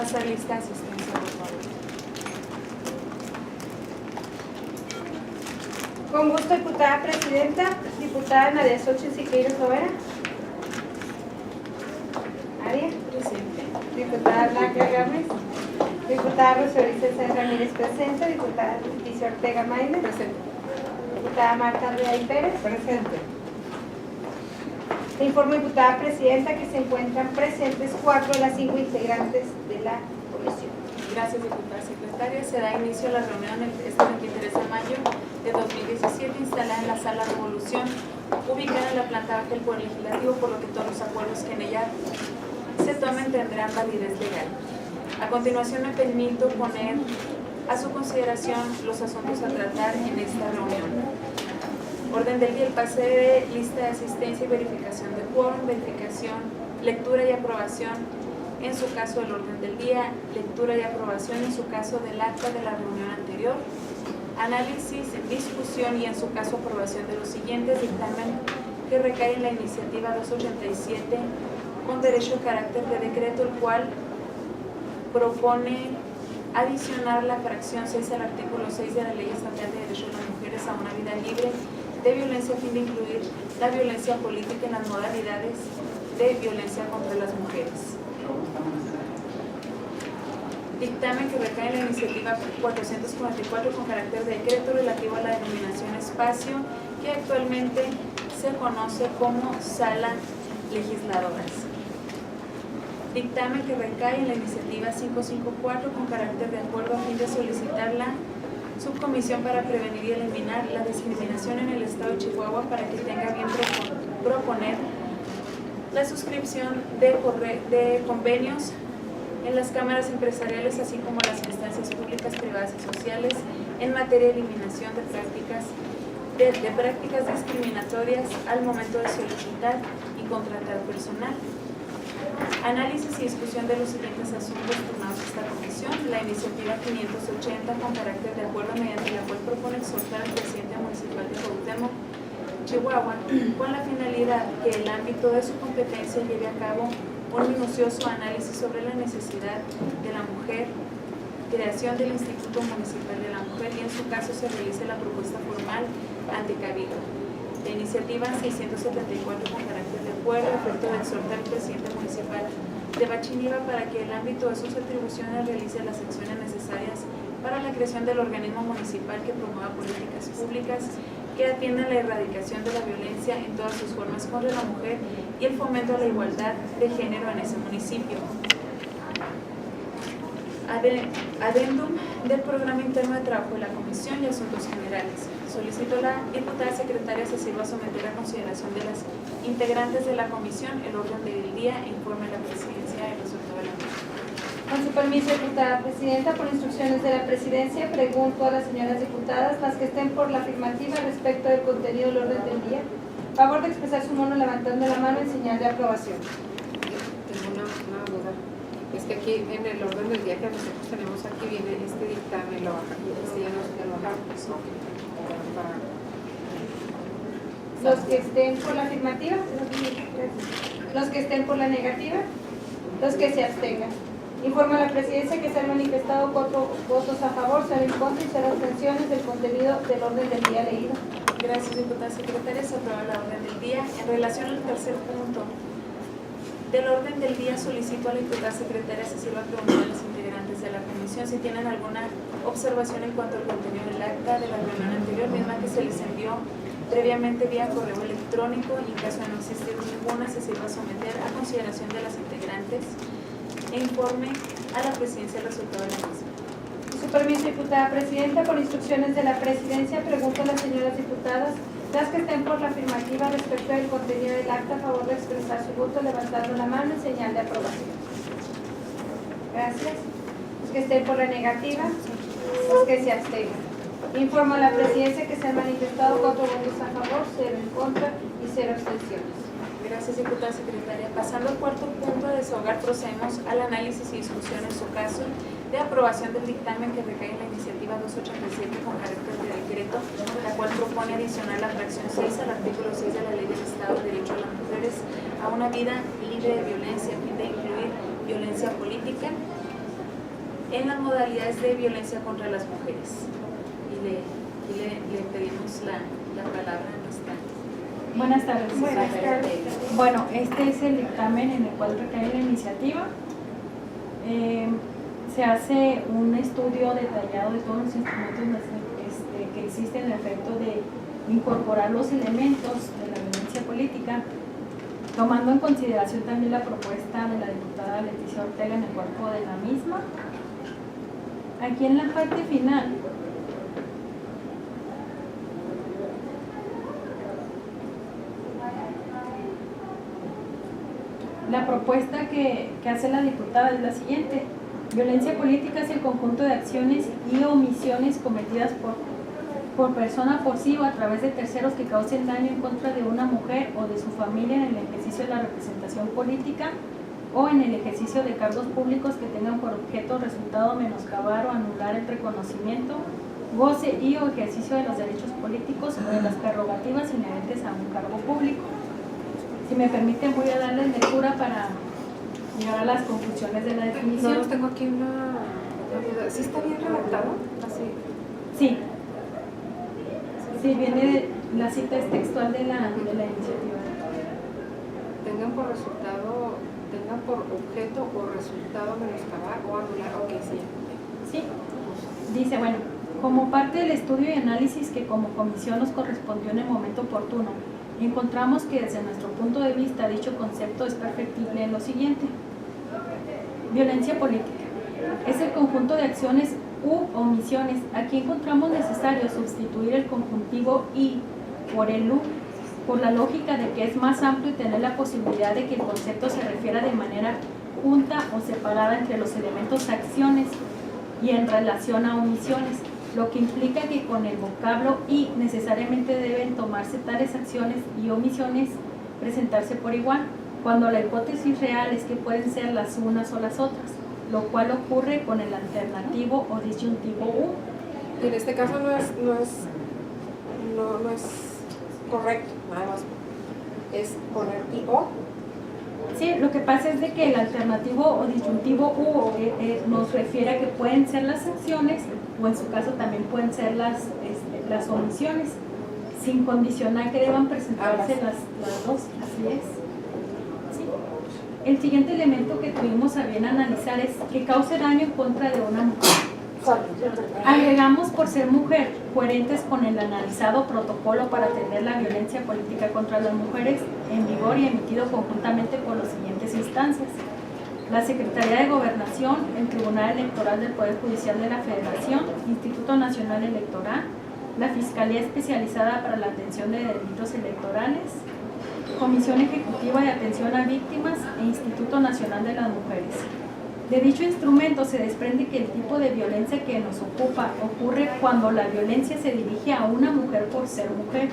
Pasar lista de asistencia, por favor. Con gusto, diputada presidenta. Diputada Nadia Xochitl Siqueiros Lovera. Aria. Presente. Diputada Blanca Gámez. Diputada Rosario César Ramírez presente. Diputada Leticia Ortega Maínez. Presente. Diputada Marta Rey Pérez. Presente. Le informo, diputada presidenta, que se encuentran presentes 4 de las 5 integrantes de la comisión. Gracias, diputada secretaria. Se da inicio a la reunión este 23 de mayo de 2017, instalada en la Sala Revolución, ubicada en la planta baja del Poder Legislativo, por lo que todos los acuerdos que en ella se tomen tendrán validez legal. A continuación, me permito poner a su consideración los asuntos a tratar en esta reunión. Orden del día: el pase de lista de asistencia y verificación de quórum, verificación, lectura y aprobación en su caso del orden del día, lectura y aprobación en su caso del acta de la reunión anterior, análisis, discusión y en su caso aprobación de los siguientes: dictamen que recae en la iniciativa 287 con derecho a carácter de decreto, el cual propone adicionar la fracción 6 al artículo 6 de la Ley Estatal de Derechos de las Mujeres a una vida libre de violencia, a fin de incluir la violencia política en las modalidades de violencia contra las mujeres. Dictamen que recae en la iniciativa 444 con carácter de decreto relativo a la denominación espacio que actualmente se conoce como Sala Legisladoras. Dictamen que recae en la iniciativa 554 con carácter de acuerdo a fin de solicitar la subcomisión para prevenir y eliminar la discriminación en el estado de Chihuahua, para que tenga bien proponer la suscripción de convenios en las cámaras empresariales, así como las instancias públicas, privadas y sociales en materia de eliminación de prácticas discriminatorias al momento de solicitar y contratar personal. Análisis y discusión de los siguientes asuntos turnados a esta comisión: la iniciativa 580 con carácter de acuerdo, mediante la cual propone exhortar al presidente municipal de Cuauhtémoc, Chihuahua, con la finalidad que el ámbito de su competencia lleve a cabo un minucioso análisis sobre la necesidad de la mujer, creación del Instituto Municipal de la Mujer, y en su caso se realice la propuesta formal ante Cabildo. La iniciativa 674 con carácter de acuerdo, efecto de exhortar al presidente municipal de Bachiniva para que el ámbito de sus atribuciones realice las acciones necesarias para la creación del organismo municipal que promueva políticas públicas que atiendan la erradicación de la violencia en todas sus formas contra la mujer y el fomento a la igualdad de género en ese municipio. Adendum del programa interno de trabajo de la Comisión y Asuntos Generales. Solicito a la diputada secretaria se sirva a someter a consideración de las integrantes de la comisión el orden del día e informe a la presidencia el resultado de la misma. Con su permiso, diputada presidenta, por instrucciones de la presidencia, pregunto a las señoras diputadas, las que estén por la afirmativa respecto del contenido del orden del día, favor de expresar su mano levantando la mano en señal de aprobación. Tengo una duda. Es que aquí en el orden del día que nosotros tenemos aquí viene este dictamen, lo baja. Este ya no lo bajamos, ¿no? Los que estén por la afirmativa, los que estén por la negativa, los que se abstengan. Informa a la presidencia que se han manifestado 4 votos a favor, 0 en contra y 0 abstenciones del contenido del orden del día leído. Gracias, diputada secretaria. Se aprueba la orden del día. En relación al tercer punto del orden del día, solicito a la diputada secretaria se sirva a preguntar a los integrantes de la comisión si tienen alguna observación en cuanto al contenido del acta de la reunión anterior, misma que se les envió previamente vía correo electrónico, y en caso de no existir ninguna, se sirva a someter a consideración de las integrantes e informe a la presidencia el resultado de la misma. Su permiso, diputada presidenta, por instrucciones de la presidencia, pregunto a las señoras diputadas, las que estén por la afirmativa respecto del contenido del acta, a favor de expresar su voto levantando la mano en señal de aprobación. Gracias. Los que estén por la negativa, los que se abstengan. Informo a la presidencia que se han manifestado 4 votos a favor, 0 en contra y 0 abstenciones. Gracias, diputada secretaria. Pasando al cuarto punto de desahogar, procedemos al análisis y discusión en su caso de aprobación del dictamen que recae en la iniciativa 287 con carácter de decreto, la cual propone adicionar la fracción 6 al artículo 6 de la Ley del Estado de Derecho de las Mujeres a una vida libre de violencia, a fin de incluir violencia política en las modalidades de violencia contra las mujeres. Y le pedimos la palabra a nuestra. Buenas tardes. Buenas tardes. Bueno, este es el dictamen en el cual recae la iniciativa. Se hace un estudio detallado de todos los instrumentos que existen a efecto de incorporar los elementos de la violencia política, tomando en consideración también la propuesta de la diputada Leticia Ortega en el cuerpo de la misma. Aquí en la parte final la propuesta que hace la diputada es la siguiente: violencia política es el conjunto de acciones y omisiones cometidas por persona por sí o a través de terceros que causen daño en contra de una mujer o de su familia en el ejercicio de la representación política o en el ejercicio de cargos públicos que tengan por objeto resultado menoscabar o anular el reconocimiento, goce y o ejercicio de los derechos políticos o de las prerrogativas inherentes a un cargo público. Si me permiten, voy a darles lectura para llegar a las conclusiones de la definición. No, tengo aquí una duda. ¿Sí está bien redactado? Así. Sí. Sí, viene, la cita es textual de la iniciativa. Tengan por objeto o resultado menoscabar o anular. Ok, sí. Sí. Dice, bueno, como parte del estudio y análisis que como comisión nos correspondió en el momento oportuno, encontramos que desde nuestro punto de vista dicho concepto es perfectible en lo siguiente. Violencia política es el conjunto de acciones u omisiones. Aquí encontramos necesario sustituir el conjuntivo y por el u, por la lógica de que es más amplio y tener la posibilidad de que el concepto se refiera de manera junta o separada entre los elementos acciones y en relación a omisiones, lo que implica que con el vocablo y necesariamente deben tomarse tales acciones y omisiones presentarse por igual, cuando la hipótesis real es que pueden ser las unas o las otras, lo cual ocurre con el alternativo o disyuntivo u. Y en este caso no es correcto, nada más. Es poner y o. Sí, lo que pasa es de que el alternativo o disyuntivo u nos refiere a que pueden ser las acciones o en su caso también pueden ser las omisiones, sin condicionar que deban presentarse las dos, así es. ¿Sí? El siguiente elemento que tuvimos a bien analizar es que cause daño en contra de una mujer. Agregamos por ser mujer, coherentes con el analizado protocolo para atender la violencia política contra las mujeres en vigor y emitido conjuntamente por las siguientes instancias: la Secretaría de Gobernación, el Tribunal Electoral del Poder Judicial de la Federación, Instituto Nacional Electoral, la Fiscalía Especializada para la Atención de Delitos Electorales, Comisión Ejecutiva de Atención a Víctimas e Instituto Nacional de las Mujeres. De dicho instrumento se desprende que el tipo de violencia que nos ocupa ocurre cuando la violencia se dirige a una mujer por ser mujer,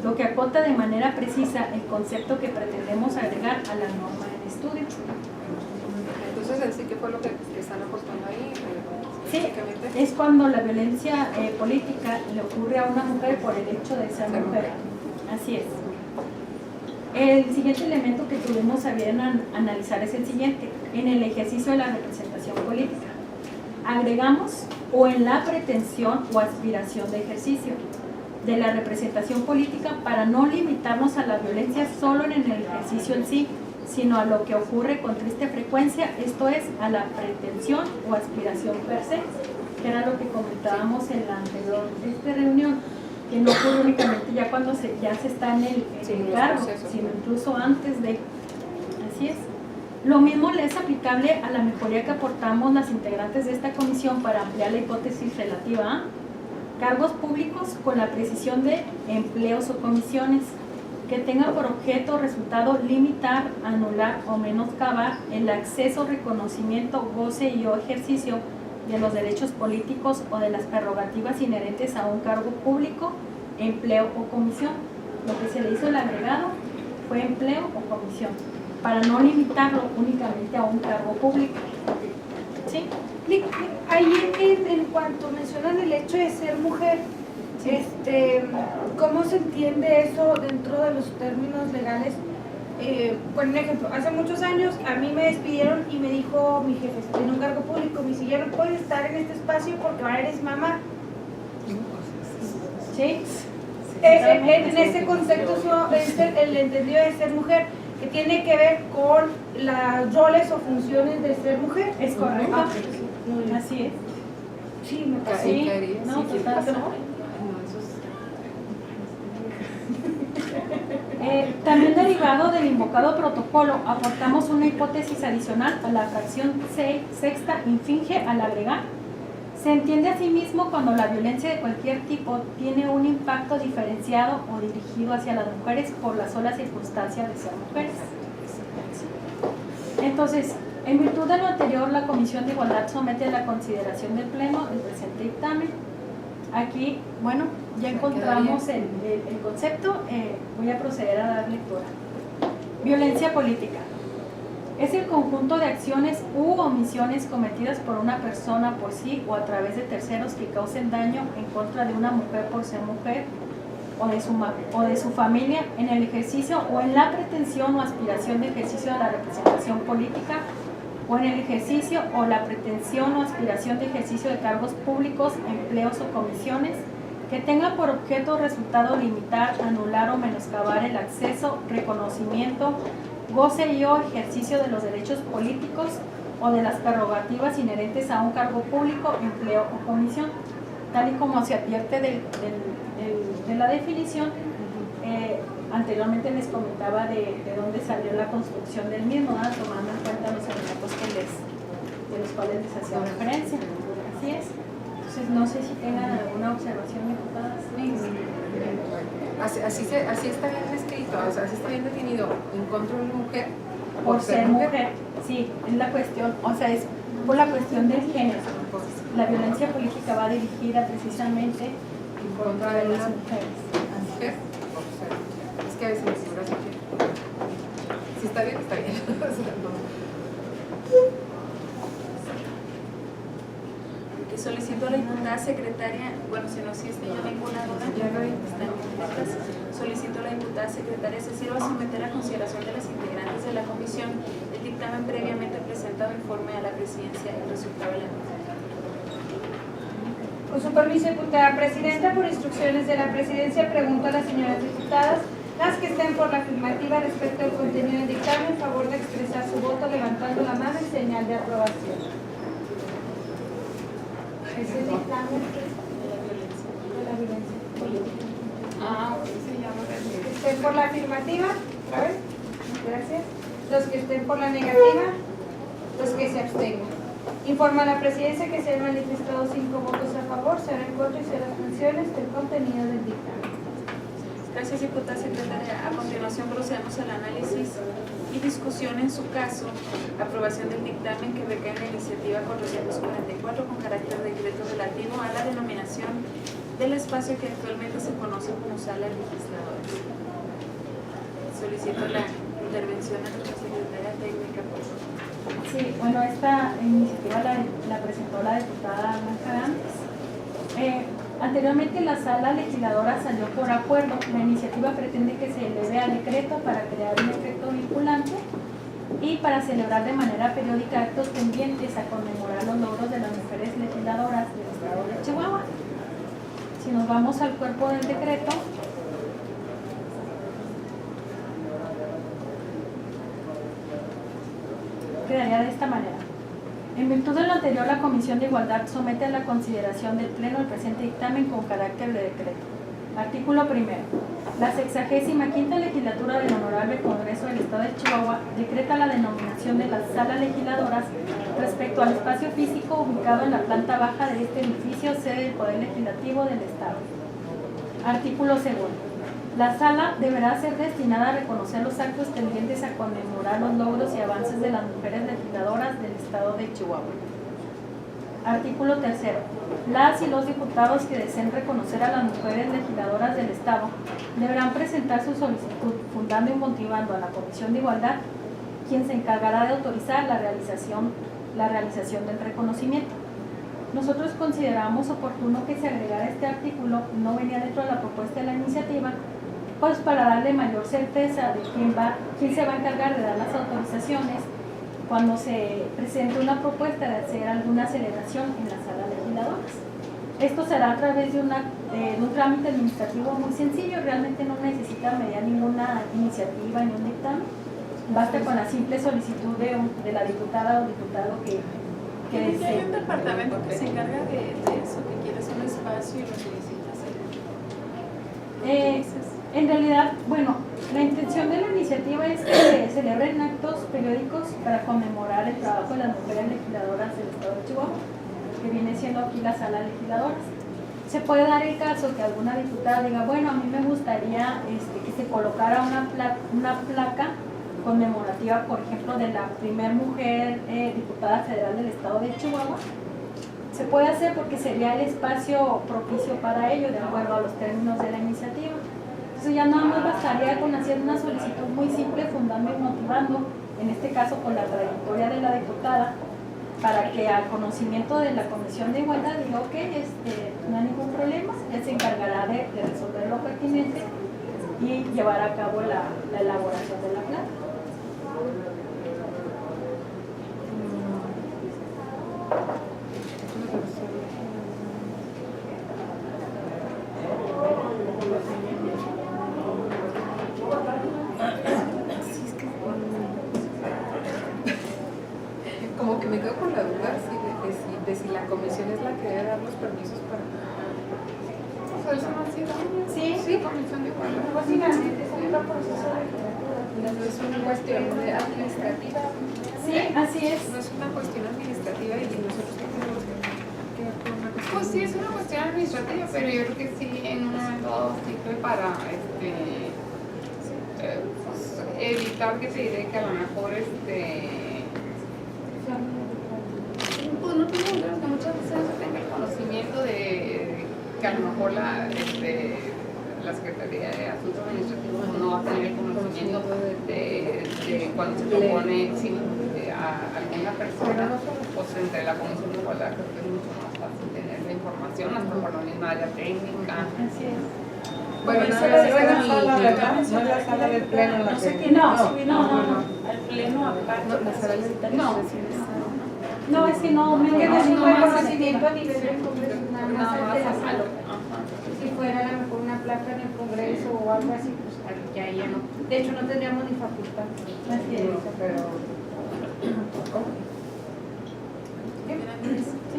lo que acota de manera precisa el concepto que pretendemos agregar a la norma del estudio. Entonces, ¿en sí qué fue lo que están aportando ahí? Sí, es cuando la violencia política le ocurre a una mujer por el hecho de ser mujer. Así es. El siguiente elemento que tuvimos a bien analizar es el siguiente: en el ejercicio de la representación política. Agregamos o en la pretensión o aspiración de ejercicio de la representación política para no limitarnos a la violencia solo en el ejercicio en sí, sino a lo que ocurre con triste frecuencia, esto es, a la pretensión o aspiración per se, que era lo que comentábamos en la anterior reunión, que no ocurre únicamente ya cuando ya se está en el cargo, sino incluso antes de. Así es. Lo mismo le es aplicable a la mejoría que aportamos las integrantes de esta comisión para ampliar la hipótesis relativa a cargos públicos con la precisión de empleos o comisiones que tengan por objeto o resultado limitar, anular o menoscabar el acceso, reconocimiento, goce y o ejercicio de los derechos políticos o de las prerrogativas inherentes a un cargo público, empleo o comisión. Lo que se le hizo el agregado fue empleo o comisión, para no limitarlo únicamente a un cargo público. ¿Sí? Ahí en cuanto mencionan el hecho de ser mujer, sí. ¿Cómo se entiende eso dentro de los términos legales? Por ejemplo, hace muchos años a mí me despidieron y me dijo mi jefe, en un cargo público, me dice, si ya no puedes estar en este espacio porque ahora eres mamá. ¿Sí? En ese concepto es el entendido de ser mujer, que tiene que ver con las roles o funciones de ser mujer. Es correcto. Ah, Así es. sí, me parece. Sí, caería, no, sí, total. no, eso es... También derivado del invocado protocolo, aportamos una hipótesis adicional a la fracción sexta infringe al agregar. Se entiende asimismo cuando la violencia de cualquier tipo tiene un impacto diferenciado o dirigido hacia las mujeres por la sola circunstancia de ser mujeres. Entonces, en virtud de lo anterior, la Comisión de Igualdad somete a la consideración del Pleno el presente dictamen. Aquí, bueno, ya encontramos el concepto, voy a proceder a dar lectura. Violencia política. Es el conjunto de acciones u omisiones cometidas por una persona por sí o a través de terceros que causen daño en contra de una mujer por ser mujer o de su familia en el ejercicio o en la pretensión o aspiración de ejercicio de la representación política o en el ejercicio o la pretensión o aspiración de ejercicio de cargos públicos, empleos o comisiones que tengan por objeto o resultado limitar, anular o menoscabar el acceso, reconocimiento, goce y o ejercicio de los derechos políticos o de las prerrogativas inherentes a un cargo público, empleo o comisión, tal y como se advierte de la definición. Anteriormente les comentaba de dónde salió la construcción del mismo, ¿no? Tomando en cuenta los elementos de los cuales les hacía referencia. Así es. Entonces, no sé si tengan alguna observación, diputadas. Así está bien escrito, o sea, así está bien definido, en contra de una mujer Por ser mujer, sí, es la cuestión, o sea, es por la cuestión del género. La violencia política va dirigida precisamente en contra de las mujeres. mujer por ser mujer. Es que a veces me figura mujer. Si está bien, está bien. O sea, no. Que solicito a la diputada secretaria, bueno, si no existe yo ninguna duda, están completas. Solicito a la diputada secretaria se sirva a someter a consideración de las integrantes de la comisión el dictamen previamente presentado informe a la presidencia el resultado de la misma. Con su permiso, diputada presidenta, por instrucciones de la presidencia, pregunto a las señoras diputadas, las que estén por la afirmativa respecto al contenido del dictamen, en favor de expresar su voto levantando la mano en señal de aprobación. Es el dictamen de la violencia política. Los que estén por la afirmativa, ¿otra vez? Gracias. Los que estén por la negativa, los que se abstengan. Informa a la presidencia que se han manifestado 5 votos a favor, 0 en contra y 0 abstenciones del contenido del dictamen. Gracias, diputada secretaria. A continuación procedemos al análisis y discusión en su caso, aprobación del dictamen que recae en la iniciativa 444 con carácter de decreto relativo a la denominación del espacio que actualmente se conoce como sala legisladora. Solicito la intervención de nuestra secretaria técnica, por favor. Sí, bueno, esta iniciativa la presentó la diputada Blanca Gámez. Anteriormente la sala legisladora salió por acuerdo. La iniciativa pretende que se eleve a decreto para crear un efecto vinculante y para celebrar de manera periódica actos pendientes a conmemorar los logros de las mujeres legisladoras del estado de Chihuahua. Si nos vamos al cuerpo del decreto, quedaría de esta manera. En virtud de lo anterior, la Comisión de Igualdad somete a la consideración del Pleno el presente dictamen con carácter de decreto. Artículo primero. La 65ª legislatura del Honorable Congreso del Estado de Chihuahua decreta la denominación de las salas legisladoras respecto al espacio físico ubicado en la planta baja de este edificio, sede del Poder Legislativo del Estado. Artículo segundo. La sala deberá ser destinada a reconocer los actos tendientes a conmemorar los logros y avances de las mujeres legisladoras del Estado de Chihuahua. Artículo tercero. Las y los diputados que deseen reconocer a las mujeres legisladoras del Estado deberán presentar su solicitud fundando y motivando a la Comisión de Igualdad, quien se encargará de autorizar la realización del reconocimiento. Nosotros consideramos oportuno que se agregara este artículo, no venía dentro de la propuesta de la iniciativa, pues para darle mayor certeza de quién se va a encargar de dar las autorizaciones cuando se presente una propuesta de hacer alguna celebración en la sala legisladoras. Esto será a través de un trámite administrativo muy sencillo, realmente no necesita mediar ninguna iniciativa ni un dictamen. Basta con la simple solicitud de la diputada o diputado que desee. Hay un departamento que se encarga de eso, que quiere hacer un espacio y lo solicita hacer. En realidad, bueno, la intención de la iniciativa es que se celebren actos periódicos para conmemorar el trabajo de las mujeres legisladoras del Estado de Chihuahua, que viene siendo aquí la sala legisladoras. Se puede dar el caso que alguna diputada diga, bueno, a mí me gustaría que se colocara una placa conmemorativa, por ejemplo, de la primer mujer diputada federal del Estado de Chihuahua. Se puede hacer porque sería el espacio propicio para ello, de acuerdo a los términos de la iniciativa. Entonces ya nada más bastaría con hacer una solicitud muy simple, fundando y motivando, en este caso con la trayectoria de la diputada, para que al conocimiento de la Comisión de Igualdad diga, ok, no hay ningún problema, él se encargará de resolver lo pertinente y llevar a cabo la elaboración de la placa. Como que me quedo con la duda de si la comisión es la que debe dar los permisos para... O sea, eso no ha sido... Sí, comisión de igualdad. Básicamente es un proceso Es una cuestión administrativa. Sí, así es. No es una cuestión administrativa y nosotros qué tenemos que ver con una cuestión. Pues sí, es una cuestión administrativa, pero yo creo que sí, en un momento dado sirve para pues, evitar que te diré que a lo mejor pues no tengo dudas que muchas veces no se tenga el conocimiento de que a lo mejor la Secretaría de Asuntos Administrativos no va a tener el conocimiento de cuando se propone a alguna persona, pues entre la Comisión de Igualdad creo que es mucho más fácil tener la información, hasta por la misma área técnica. Así es. Bueno, no es la sala, ¿verdad? No es la sala del pleno en la que... No. Al pleno aparte. La sala de No, es que no me Que no es un buen más conocimiento a nivel del Congreso, nada más ante la sala. Ajá. Si fuera a lo mejor una placa en el Congreso o algo así, pues ya no. De hecho, no tendríamos ni facultad. Así es. Pero...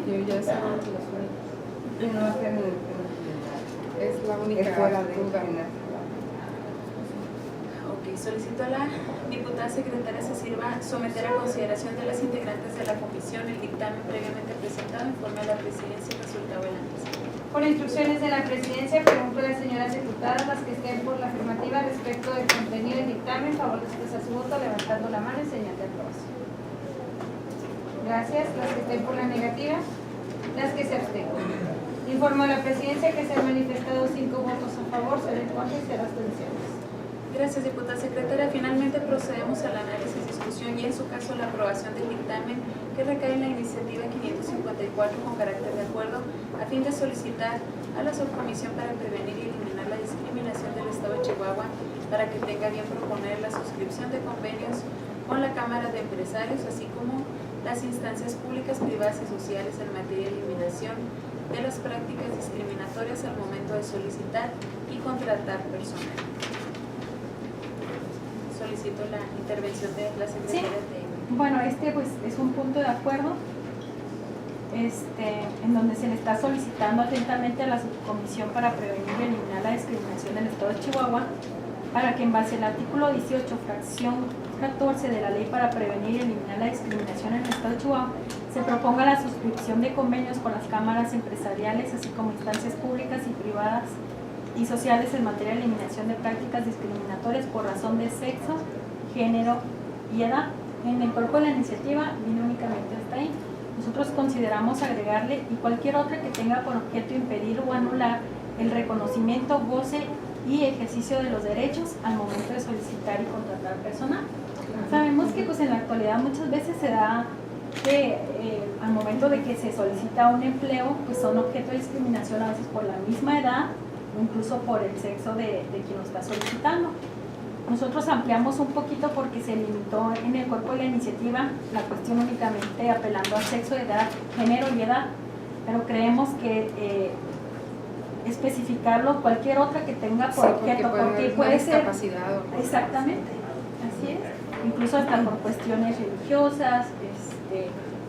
Yo ya sé Y no hacen es la única es fuera de duda. Ok, solicito a la diputada secretaria Cecilva someter a consideración de las integrantes de la comisión el dictamen previamente presentado en forma de la presidencia y resultado el antecedente. Por instrucciones de la presidencia, pregunto a las señoras diputadas, las que estén por la afirmativa respecto del contenido del dictamen, favor de expresar su voto levantando la mano en señal de aprobación. Gracias. Las que estén por la negativa, las que se abstengan. Informo a la presidencia que se han manifestado 5 votos a favor, 0 en contra y 0 abstenciones. Gracias, diputada secretaria. Finalmente procedemos al análisis, discusión y en su caso la aprobación del dictamen que recae en la iniciativa 554 con carácter de acuerdo a fin de solicitar a la subcomisión para prevenir y eliminar la discriminación del Estado de Chihuahua para que tenga bien proponer la suscripción de convenios con la Cámara de Empresarios, así como las instancias públicas, privadas y sociales en materia de eliminación de las prácticas discriminatorias al momento de solicitar y contratar personal. Solicito la intervención de la secretaria de... Bueno, pues es un punto de acuerdo en donde se le está solicitando atentamente a la subcomisión para prevenir y eliminar la discriminación del Estado de Chihuahua para que en base al artículo 18, fracción 14 de la Ley para prevenir y eliminar la discriminación en el Estado de Chihuahua se proponga la suscripción de convenios con las cámaras empresariales, así como instancias públicas y privadas y sociales en materia de eliminación de prácticas discriminatorias por razón de sexo, género y edad. En el cuerpo de la iniciativa viene únicamente hasta ahí. Nosotros consideramos agregarle y cualquier otra que tenga por objeto impedir o anular el reconocimiento, goce y ejercicio de los derechos al momento de solicitar y contratar personal. Sabemos que pues en la actualidad muchas veces se da que al momento de que se solicita un empleo pues son objeto de discriminación a veces por la misma edad o incluso por el sexo de quien lo está solicitando. Nosotros ampliamos un poquito porque se limitó en el cuerpo de la iniciativa la cuestión únicamente apelando al sexo, edad, género y edad, pero creemos que especificarlo cualquier otra que tenga por objeto, porque puede ser discapacidad. exactamente, así es, incluso hasta por cuestiones religiosas,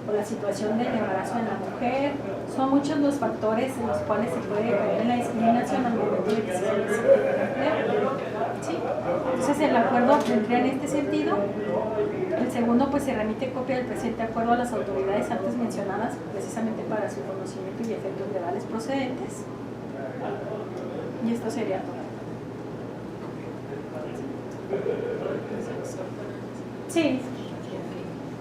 por la situación del embarazo de la mujer, son muchos los factores en los cuales se puede caer en la discriminación al momento de que se solicite el empleo. ¿Sí? Entonces el acuerdo vendría en este sentido. El segundo, pues se remite copia del presente acuerdo a las autoridades antes mencionadas, precisamente para su conocimiento y efectos legales procedentes. Y esto sería todo. Sí.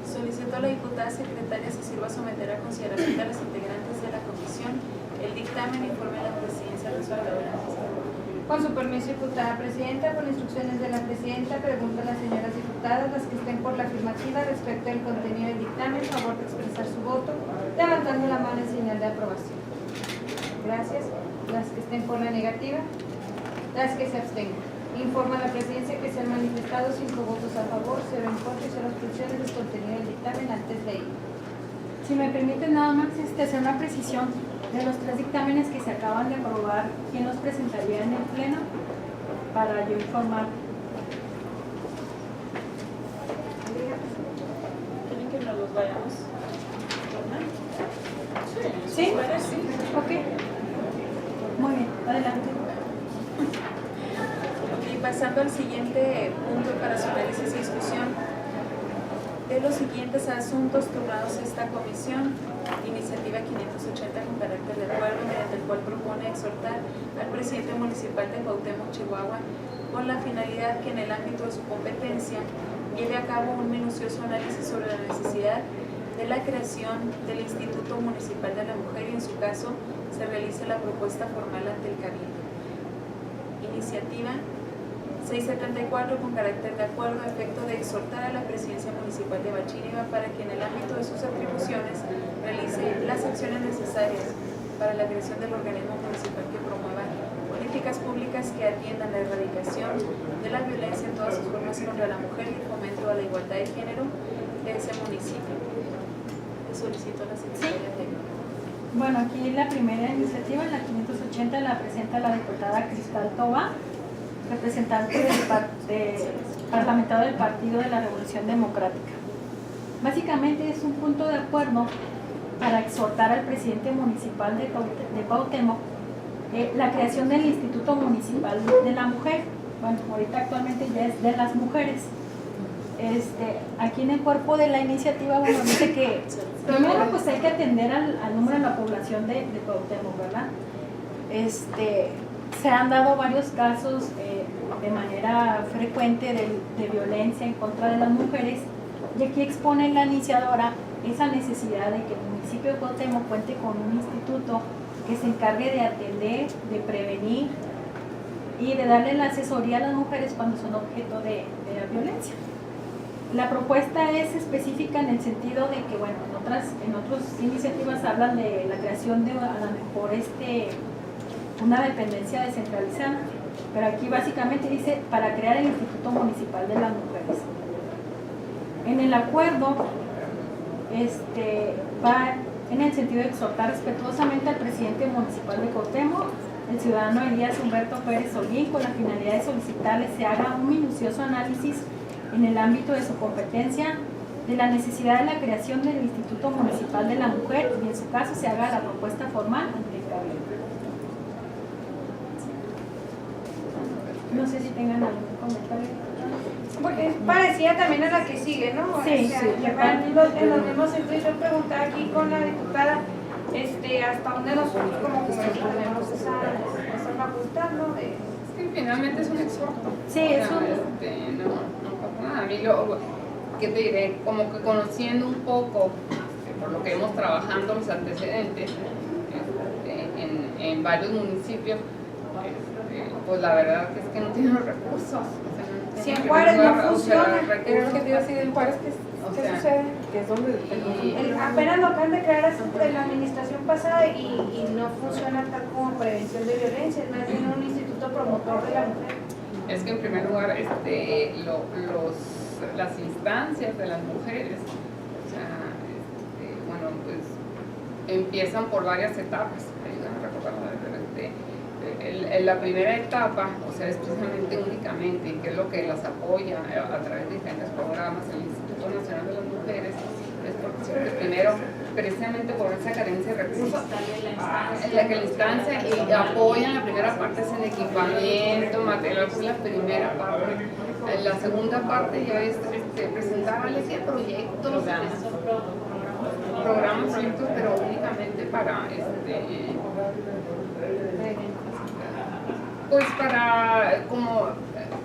Solicito a la diputada secretaria se sirva a someter a consideración de las integrantes de la comisión el dictamen e informe de la presidencia resolvedora. Con su permiso, diputada presidenta, por instrucciones de la presidenta, pregunto a las señoras diputadas, las que estén por la afirmativa respecto al contenido del dictamen, favor de expresar su voto, levantando la mano en señal de aprobación. Gracias. Las que estén por la negativa, las que se abstengan. Informa a la presidencia que se han manifestado 5 votos a favor, 0 en contra y 0 abstenciones del contenido del dictamen antes de ir. Si me permiten nada más hacer una precisión de los 3 dictámenes que se acaban de aprobar, ¿quién los presentaría en el pleno? Para yo informar. ¿Quieren que nos los vayamos? ¿Sí? Ok. Muy bien, adelante. Y pasando al siguiente punto para su análisis y discusión, de los siguientes asuntos turnados a esta comisión, iniciativa 580 con carácter de acuerdo, mediante el cual propone exhortar al presidente municipal de Cuauhtémoc, Chihuahua, con la finalidad que en el ámbito de su competencia lleve a cabo un minucioso análisis sobre la necesidad de la creación del Instituto Municipal de la Mujer y en su caso se realice la propuesta formal ante el Cabildo. Iniciativa 674 con carácter de acuerdo a efecto de exhortar a la Presidencia Municipal de Bachíniva para que en el ámbito de sus atribuciones realice las acciones necesarias para la creación del organismo municipal que promueva políticas públicas que atiendan la erradicación de la violencia en todas sus formas contra la mujer y el fomento a la igualdad de género de ese municipio. Le solicito a la Secretaría Técnica. Bueno, aquí la primera iniciativa, la 580, la presenta la diputada Cristal Toba, representante parlamentario del Partido de la Revolución Democrática. Básicamente es un punto de acuerdo para exhortar al presidente municipal de Cuauhtémoc la creación del Instituto Municipal de la Mujer. Bueno, ahorita actualmente ya es de las mujeres. Aquí en el cuerpo de la iniciativa, bueno, dice que primero pues hay que atender al número de la población de Cuauhtémoc, ¿verdad? Se han dado varios casos de manera frecuente de violencia en contra de las mujeres y aquí expone la iniciadora esa necesidad de que el municipio de Cuauhtémoc cuente con un instituto que se encargue de atender, de prevenir y de darle la asesoría a las mujeres cuando son objeto de la violencia. La propuesta es específica en el sentido de que, bueno, en otras iniciativas hablan de la creación de a lo mejor una dependencia descentralizada, pero aquí básicamente dice para crear el Instituto Municipal de las Mujeres. En el acuerdo va en el sentido de exhortar respetuosamente al presidente municipal de Cuauhtémoc, el ciudadano Elías Humberto Pérez Holguín, con la finalidad de solicitarle se haga un minucioso análisis en el ámbito de su competencia de la necesidad de la creación del Instituto Municipal de la Mujer y en su caso se haga la propuesta formal ante el Cabildo. No sé si tengan algún comentario. Porque parecía también a la que sigue, ¿no? Sí, o sea, sí. que van en los mismos sentidos. Yo preguntaba aquí con la diputada hasta dónde nosotros como comisión tenemos esa facultad, ¿no? Es que finalmente es un exhorto. Sí, eso. No pasa nada. A mí ¿qué te diré? Como que conociendo un poco, por lo que hemos trabajando los antecedentes en varios municipios, pues la verdad que es que no tienen los recursos. Si en Juárez no funciona, Pero lo que te iba a decir en Juárez, ¿qué sucede? Que es donde apenas lo acaban de crear en la administración pasada y no funciona tal como prevención de violencia, es más bien un instituto promotor de la mujer. es que en primer lugar las instancias de las mujeres, o sea, bueno, pues empiezan por varias etapas. Ayúdame a recordarlo, la primera etapa, o sea, es precisamente únicamente, que es lo que las apoya a través de diferentes programas, el Instituto Nacional de las Mujeres, es porque primero, precisamente por esa carencia de recursos, en la que la instancia y apoyan la primera parte es en equipamiento, material, es la primera parte. La segunda parte ya es presentar proyectos, programas, proyectos, pero únicamente para pues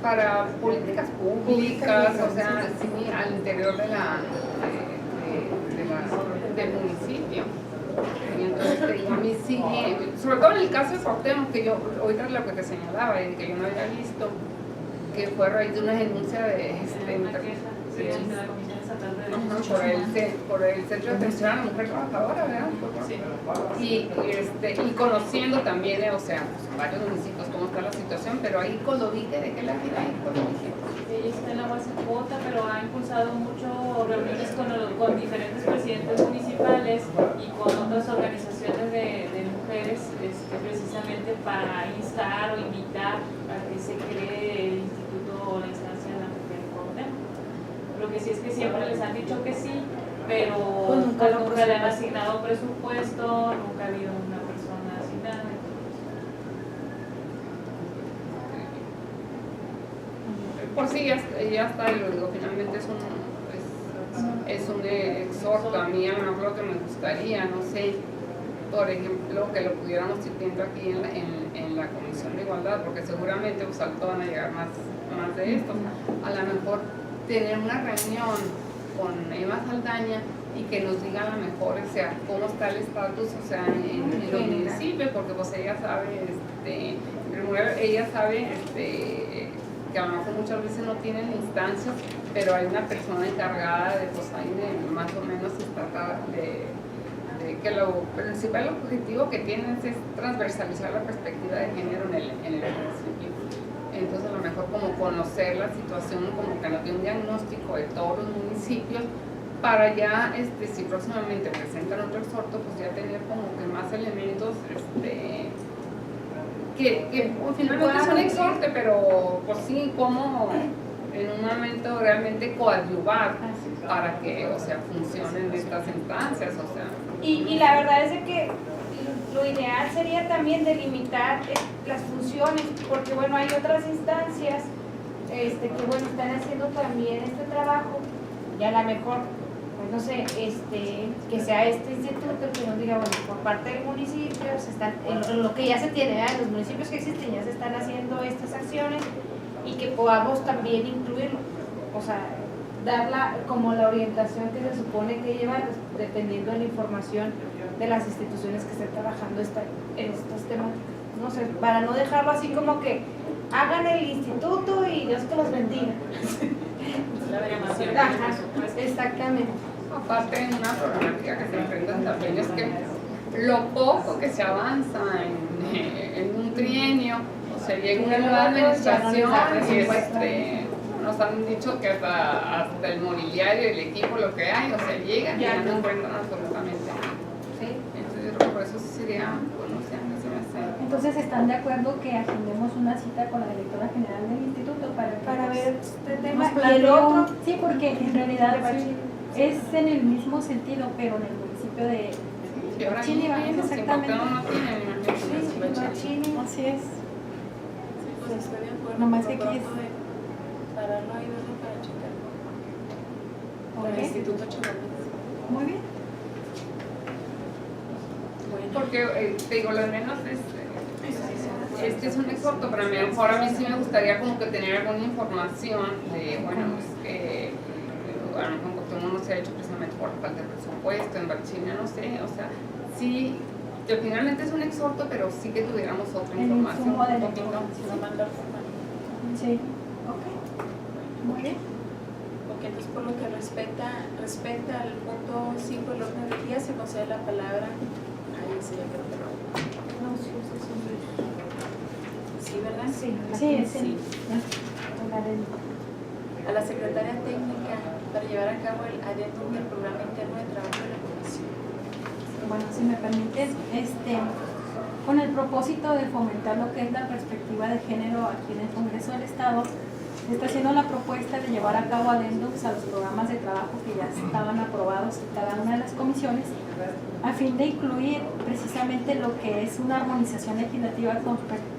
para políticas públicas, o sea, sí, al interior del municipio. Y entonces a mí sí, sobre todo en el caso de Cuauhtémoc, que yo ahorita lo que te señalaba, que yo no había visto, que fue a raíz de una denuncia de por el Centro de Atención a la Mujer Trabajadora, ¿verdad? Sí. Y conociendo también, o sea, pues, varios municipios cómo está la situación, pero ahí Colovique, ¿de qué la tiene ahí Colovique? Ella está en la UACJ, pero ha impulsado mucho reuniones con diferentes presidentes municipales y con otras organizaciones de mujeres, precisamente para instar o invitar a que se cree el instituto o la instancia de la mujer en Cuauhtémoc. Lo que sí es que siempre les han dicho que sí, pero nunca le han asignado presupuesto, nunca ha habido una persona asignada. Por sí, ya está, y lo digo, finalmente es un exhorto. A mí, a lo mejor lo que me gustaría, no sé, por ejemplo, que lo pudiéramos ir viendo aquí en la Comisión de Igualdad, porque seguramente pues, al todo van a llegar más de esto. A lo mejor tener una reunión con Emma Saldaña y que nos diga a lo mejor, o sea, cómo está el estatus, o sea, en los municipios, porque pues ella sabe, que a lo mejor muchas veces no tienen instancias, pero hay una persona encargada de, pues ahí de más o menos tratar de que lo principal objetivo que tienen es transversalizar la perspectiva de género en el municipio. Entonces a lo mejor como conocer la situación, como que nos dé un diagnóstico de todos los municipios, para ya, si próximamente presentan otro exhorto, pues ya tener como que más elementos, que finalmente es un exhorte, pero pues sí, como en un momento realmente coadyuvar para que, o sea, funcionen estas instancias, o sea. Y la verdad es de que lo ideal sería también delimitar las funciones, porque bueno, hay otras instancias que bueno, están haciendo también este trabajo, y a lo mejor, pues no sé, que sea este instituto que nos diga, bueno, por parte del municipio, en lo que ya se tiene, en los municipios que existen ya se están haciendo estas acciones, y que podamos también incluirlo, o sea, darla como la orientación que se supone que lleva, dependiendo de la información de las instituciones que estén trabajando en estos temáticas. No sé, para no dejarlo así como que hagan el instituto y Dios que los bendiga. La llamación. Ajá, exactamente. Aparte, una problemática que se enfrentan también es que lo poco que se avanza en un trienio, o sea, llega una nueva administración y nos han dicho que hasta el mobiliario, el equipo, lo que hay, o sea, llegan y ya no encuentran absolutamente nada. Sí. Entonces, por eso sí sería, bueno, o sea, no se me hace. Entonces, ¿están de acuerdo que agendemos una cita con la directora general del instituto para ver este tema? nos Y el otro, sí, porque en realidad es en el mismo sentido, pero en el municipio de Chile, exactamente. sí, así es. Pues estoy de acuerdo. Nomás que Por aquí pronto de pararlo ahí, ¿verdad? Para checar con el Ok. Instituto Chihuahua. Muy bien. Bueno. Porque, te digo, lo de menos es un exhorto, pero a lo mejor a mí sí me gustaría como que tener alguna información de, bueno, es que a lo mejor no se ha hecho precisamente por falta de presupuesto, en Barchina, no sé, o sea, sí, que finalmente es un exhorto, pero sí que tuviéramos otra información un poquito. No mandar formal. Sí. Ok. Muy bien. Ok, entonces por lo que respecta al punto 5 del orden del día, se concede la palabra. Ahí sí, ya creo que no. no, sí, Sí, ¿sí, verdad? Sí, Sí. A la secretaria técnica para llevar a cabo el adendum del programa interno de trabajo de la comisión. Bueno, si me permites, con el propósito de fomentar lo que es la perspectiva de género aquí en el Congreso del Estado, se está haciendo la propuesta de llevar a cabo adendums a los programas de trabajo que ya estaban aprobados en cada una de las comisiones, a fin de incluir precisamente lo que es una armonización legislativa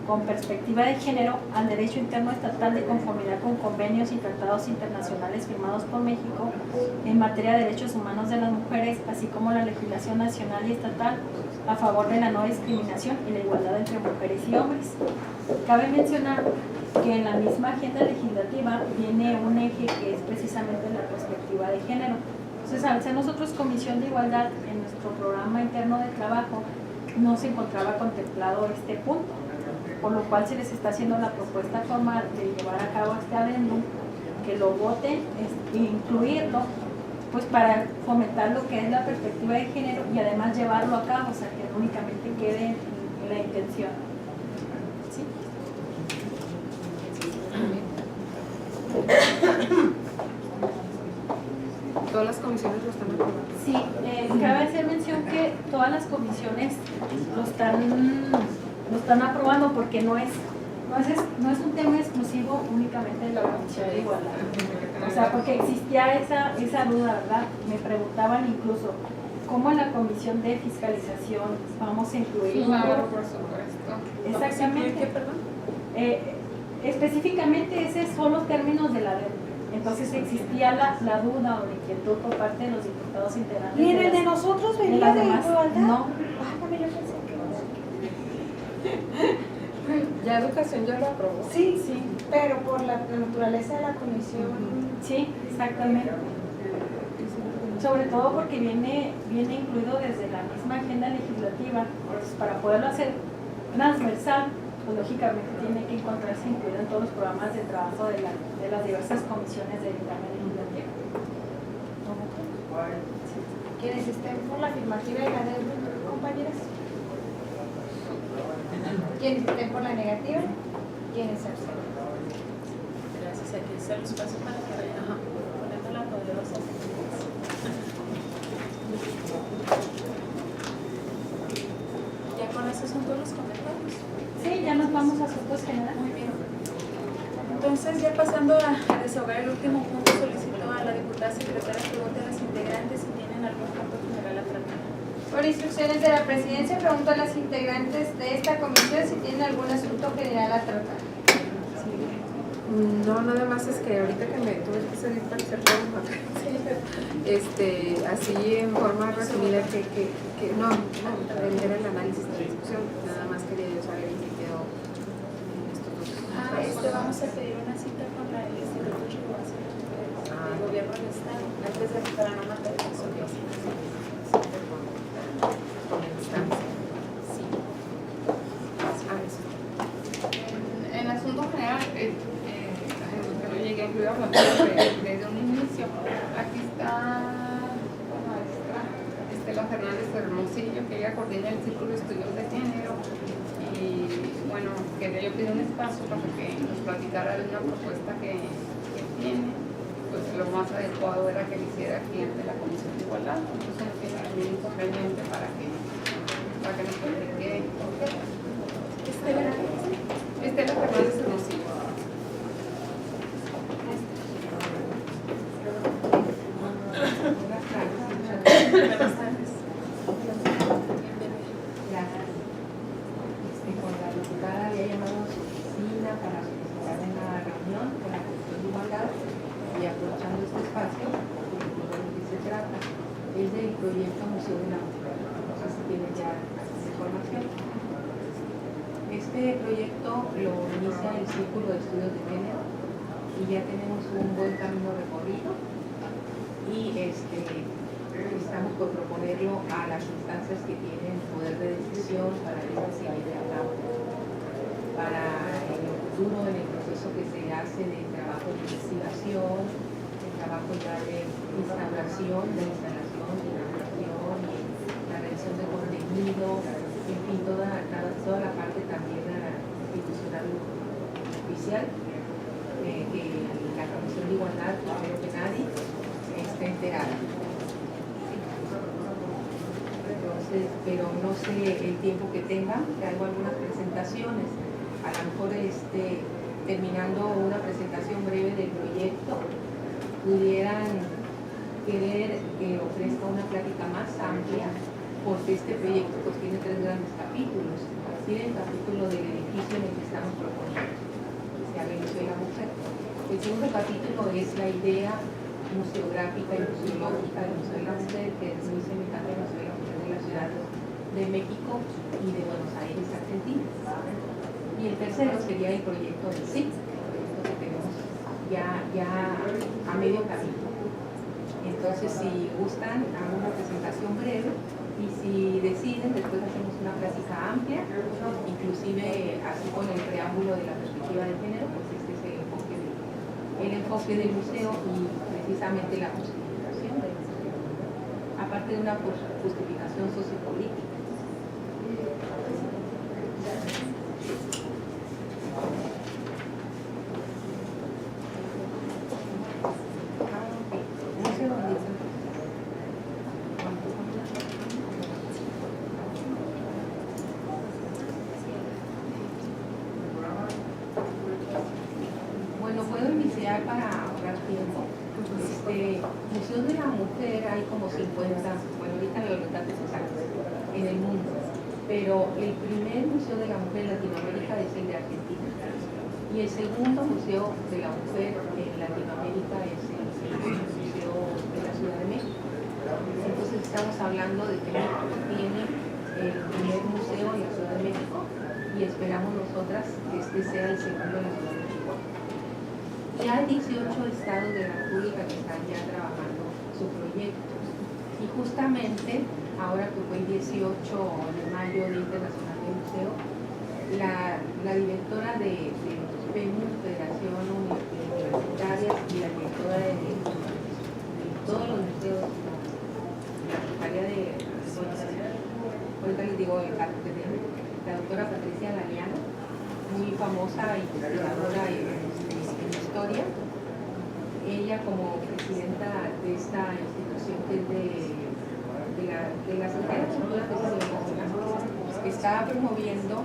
con perspectiva de género al derecho interno estatal de conformidad con convenios y tratados internacionales firmados por México en materia de derechos humanos de las mujeres, así como la legislación nacional y estatal a favor de la no discriminación y la igualdad entre mujeres y hombres. Cabe mencionar que en la misma agenda legislativa viene un eje que es precisamente la perspectiva de género. Entonces, al ser nosotros Comisión de Igualdad, en nuestro programa interno de trabajo no se encontraba contemplado este punto, por lo cual se les está haciendo la propuesta formal de llevar a cabo este adendum, que lo voten e incluirlo, pues para fomentar lo que es la perspectiva de género y además llevarlo a cabo, o sea, que únicamente quede en la intención. ¿Sí? Todas las comisiones lo están aprobando. Sí, cabe hacer mención que todas las comisiones lo están aprobando porque no es un tema exclusivo únicamente de la Comisión de Igualdad. O sea, porque existía esa duda, ¿verdad? Me preguntaban incluso, ¿cómo en la Comisión de Fiscalización vamos a incluir? Claro, por supuesto. Exactamente. ¿Qué, perdón? Específicamente ese son los términos de la ley. Entonces existía la duda o la inquietud por parte de los diputados integrantes. ¿Y en el de nosotros venía las de demás? igualdad? No. Válgame, yo pensé que Ya educación ya lo aprobó. sí, pero por la naturaleza de la comisión. Sí, exactamente. Sobre todo porque viene incluido desde la misma agenda legislativa. Pues para poderlo hacer transversal, pues lógicamente tiene que encontrarse incluido en todos los programas de trabajo de las diversas comisiones del dictamen legislativo. ¿Quiénes estén por la afirmativa y la adendum, compañeras? ¿Quiénes estén por la negativa? ¿Quiénes se abstienen? Gracias, aquí se los paso para que vayan poniendo la poderosa. Ya con eso son todos los comentarios. Sí, ya nos vamos a asuntos generales. Muy bien. Entonces, ya pasando a desahogar el último punto, solicito a la diputada secretaria que vote a las integrantes si tienen algún punto general a tratar. Por instrucciones de la presidencia, pregunto a las integrantes de esta comisión si tienen algún asunto general a tratar. No, nada más es que ahorita que me tuve que salir para hacer todo así en forma resumida que no, era el análisis de la discusión, nada más quería yo saber en qué quedó en estos dos. Vamos a pedir una cita con la Instituto Chihuahua del Gobierno del Estado, antes de para no matar el nosotros. Sí. En asunto general, que no llegué a incluir desde un inicio, aquí está la maestra Estela Fernández Hermosillo, que ella coordina el Círculo de Estudios de Género, y bueno, quería yo pedir un espacio para que nos platicara de una propuesta que tiene. Pues lo más adecuado era que lo hiciera aquí ante la Comisión de Igualdad, entonces no tiene ningún inconveniente para que nos platique. Estela Fernández Hermosillo. Buenas tardes. Gracias. Con la diputada había llamado a su oficina para solicitar una reunión con la Comisión de Igualdad y aprovechando este espacio, de lo que se trata es del proyecto Museo de la Mujer. No sé si tienen ya información. Este proyecto lo inicia el Círculo de Estudios de Género y ya tenemos un buen camino recorrido y estamos por proponerlo a las instancias que tienen poder de decisión para eso se lleve a cabo. Para en el futuro, en el proceso que se hace de trabajo de investigación, el trabajo ya de instalación, inauguración, la revisión de contenido, en fin, toda la parte también institucional social, que la Comisión de Igualdad, espero que nadie esté enterada. Entonces, pero no sé el tiempo que tengan, traigo algunas presentaciones, a lo mejor terminando una presentación breve del proyecto, pudieran querer que ofrezca una plática más amplia, porque este proyecto pues tiene 3 grandes capítulos. Tiene el capítulo del edificio en el que estamos proponiendo, que se llama el Museo de la Mujer. El segundo capítulo es la idea museográfica y museológica del Museo de la Mujer, que es muy semejante al Museo de la Mujer de la Ciudad de México y de Buenos Aires, Argentina. Y el tercero sería el proyecto en sí, el proyecto que tenemos ya a medio camino. Entonces, si gustan, hago una presentación breve y si deciden, después hacemos una plática amplia, inclusive así con el preámbulo de la perspectiva de género, pues este es el enfoque del museo y precisamente la justificación del museo, aparte de una justificación sociopolítica. Bueno, puedo iniciar para ahorrar tiempo. Museo de la Mujer hay como 50, bueno, ahorita los datos exactos en el mundo, pero el primer Museo de la Mujer en Latinoamérica es el de Argentina y el segundo Museo de la Mujer en Latinoamérica es el Museo de la Ciudad de México. Entonces estamos hablando de que México tiene el primer museo en la Ciudad de México y esperamos nosotras que este sea el segundo en la Ciudad de México. Ya hay 18 estados de la República que están ya trabajando su proyecto y justamente ahora que fue el 18 de mayo, Día Internacional del Museo, la directora de PEMU, Federación Universitaria, y la directora de todos los museos, la Secretaría de, ahorita les digo el cargo que tiene, la doctora Patricia Galeano, muy famosa investigadora en historia. Ella como presidenta de esta institución que es de la Secretaría de Cultura, que está promoviendo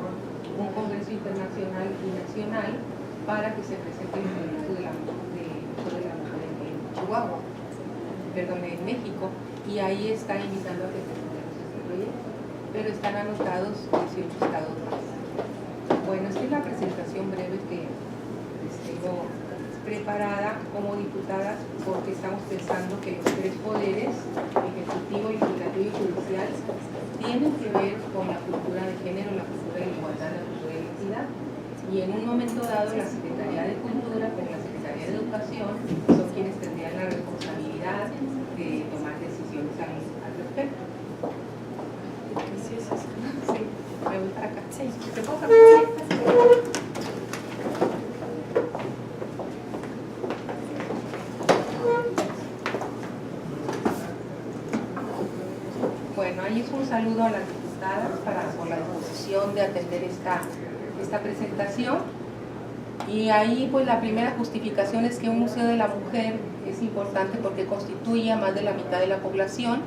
un congreso internacional y nacional para que se presente el proyecto de la mujer en Chihuahua, perdón, en México, y ahí está invitando a que presentemos este proyecto, pero están anotados 18 estados más. Bueno, esta es la presentación breve que les tengo preparada como diputadas, porque estamos pensando que los 3 poderes, ejecutivo, legislativo y judicial, tienen que ver con la cultura de género, la cultura de la igualdad, la cultura de la equidad, y en un momento dado la Secretaría de Cultura con la Secretaría de Educación son quienes tendrían la responsabilidad de tomar decisiones al respecto. Sí, me voy para acá. Sí, ¿te puedo cambiar? Bueno, ahí es un saludo a las diputadas por la disposición de atender esta presentación. Y ahí pues la primera justificación es que un Museo de la Mujer es importante porque constituye a más de la mitad de la población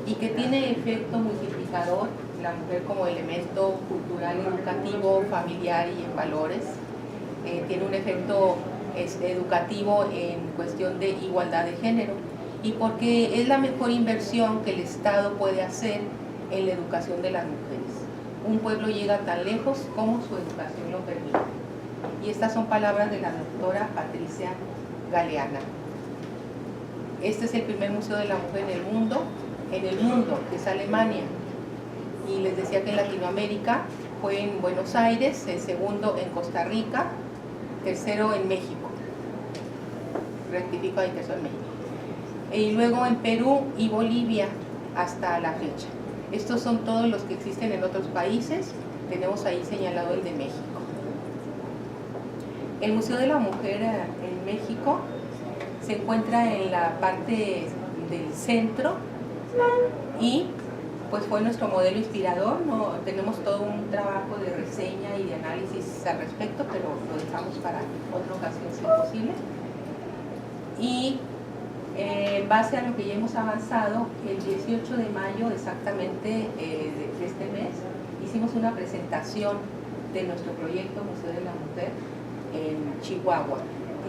y que tiene efecto multiplicador, la mujer como elemento cultural, educativo, familiar y en valores. Tiene un efecto educativo en cuestión de igualdad de género y porque es la mejor inversión que el Estado puede hacer en la educación de las mujeres. Un pueblo llega tan lejos como su educación lo permite. Y estas son palabras de la doctora Patricia Galeana. Este es el primer Museo de la Mujer en el mundo, que es Alemania. Y les decía que en Latinoamérica fue en Buenos Aires, el segundo en Costa Rica, tercero en México. Rectifico ahí, tercero en México. Y luego en Perú y Bolivia hasta la fecha. Estos son todos los que existen en otros países. Tenemos ahí señalado el de México. El Museo de la Mujer en México se encuentra en la parte del centro y pues fue nuestro modelo inspirador, ¿no? Tenemos todo un trabajo de reseña y de análisis al respecto, pero lo dejamos para otra ocasión si es posible. Y en base a lo que ya hemos avanzado, el 18 de mayo exactamente de este mes, hicimos una presentación de nuestro proyecto Museo de la Mujer en Chihuahua,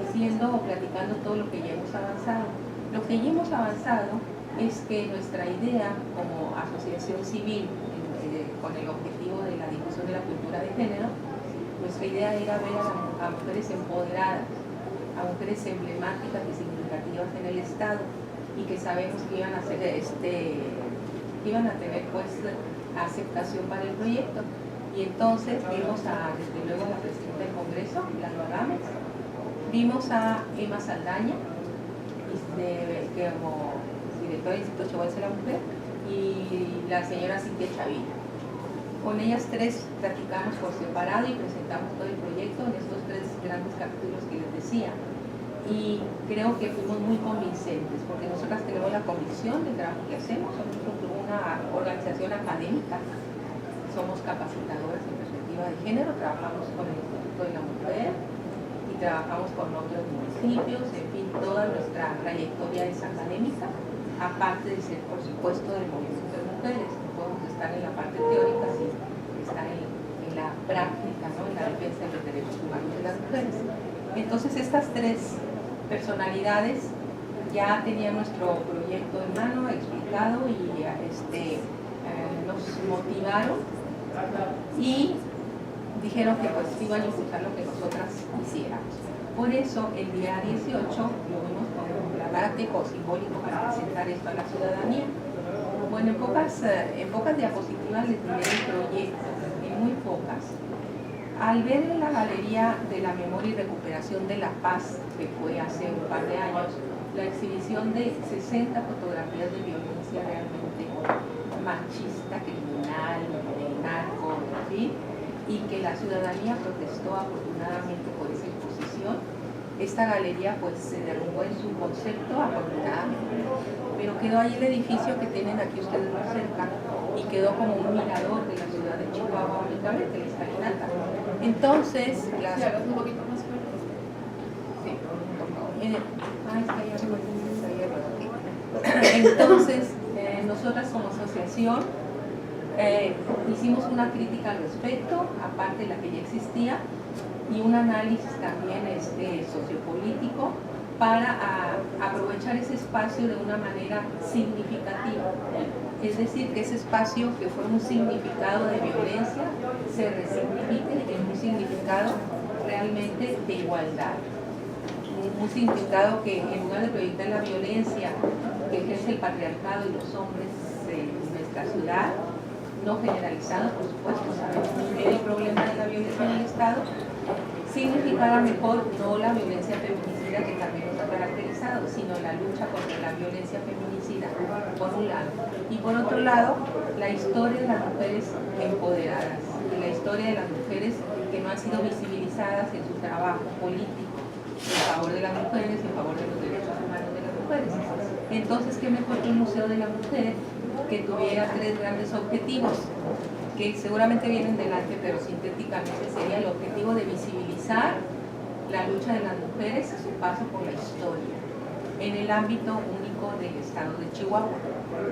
diciendo o platicando todo lo que ya hemos avanzado. Lo que ya hemos avanzado es que nuestra idea como asociación civil con el objetivo de la difusión de la cultura de género, nuestra idea era ver a mujeres empoderadas, a mujeres emblemáticas y significativas en el Estado y que sabemos que iban a ser iban a tener pues aceptación para el proyecto. Y entonces vimos desde luego a la presidenta del Congreso, Lalo Gámez, vimos a Emma Saldaña, como directora del Instituto Chihuahuense de la Mujer, y la señora Cintia Chavilla. Con ellas tres platicamos por separado y presentamos todo el proyecto en estos tres grandes capítulos que les decía. Y creo que fuimos muy convincentes, porque nosotras tenemos la convicción del trabajo que hacemos. Somos una organización académica, somos capacitadoras en perspectiva de género, trabajamos con el Instituto de la Mujer y trabajamos con otros municipios, en fin, toda nuestra trayectoria es académica, aparte de ser, por supuesto, del movimiento de mujeres. No podemos estar en la parte teórica sin estar en la práctica, ¿no? En la defensa de los derechos humanos de las mujeres. Entonces estas tres personalidades ya tenían nuestro proyecto en mano, explicado, y nos motivaron y dijeron que pues iban a impulsar lo que nosotras hiciéramos. Por eso el día 18 lo vimos como un dramático o simbólico para presentar esto a la ciudadanía. Bueno, en pocas diapositivas les diré el proyecto, en muy pocas. Al ver en la Galería de la Memoria y Recuperación de la Paz, que fue hace un par de años, la exhibición de 60 fotografías de violencia realmente machista, criminal, de narco, en fin, y que la ciudadanía protestó afortunadamente por esa exposición, esta galería pues se derrumbó en su concepto afortunadamente, pero quedó ahí el edificio que tienen aquí ustedes muy cerca y quedó como un mirador de la ciudad de Chihuahua únicamente, la escalinata. Entonces, un poquito más fuerte. Entonces, nosotras como asociación hicimos una crítica al respecto, aparte de la que ya existía, y un análisis también sociopolítico para aprovechar ese espacio de una manera significativa. Es decir, que ese espacio que fue un significado de violencia se resignifique en un significado realmente de igualdad. Un significado que en lugar de proyectar la violencia que ejerce el patriarcado y los hombres en nuestra ciudad, no generalizado, por supuesto, sabemos el problema de la violencia en el Estado, significara mejor no la violencia feminicida que también nos ha caracterizado, sino la lucha contra la violencia feminicida, por un lado. Y por otro lado, la historia de las mujeres empoderadas, y la historia de las mujeres que no han sido visibilizadas en su trabajo político en favor de las mujeres, en favor de los derechos humanos de las mujeres. Entonces, ¿qué mejor que un Museo de la Mujer que tuviera tres grandes objetivos, que seguramente vienen delante, pero sintéticamente sería el objetivo de visibilizar la lucha de las mujeres y su paso por la historia en el ámbito único del estado de Chihuahua.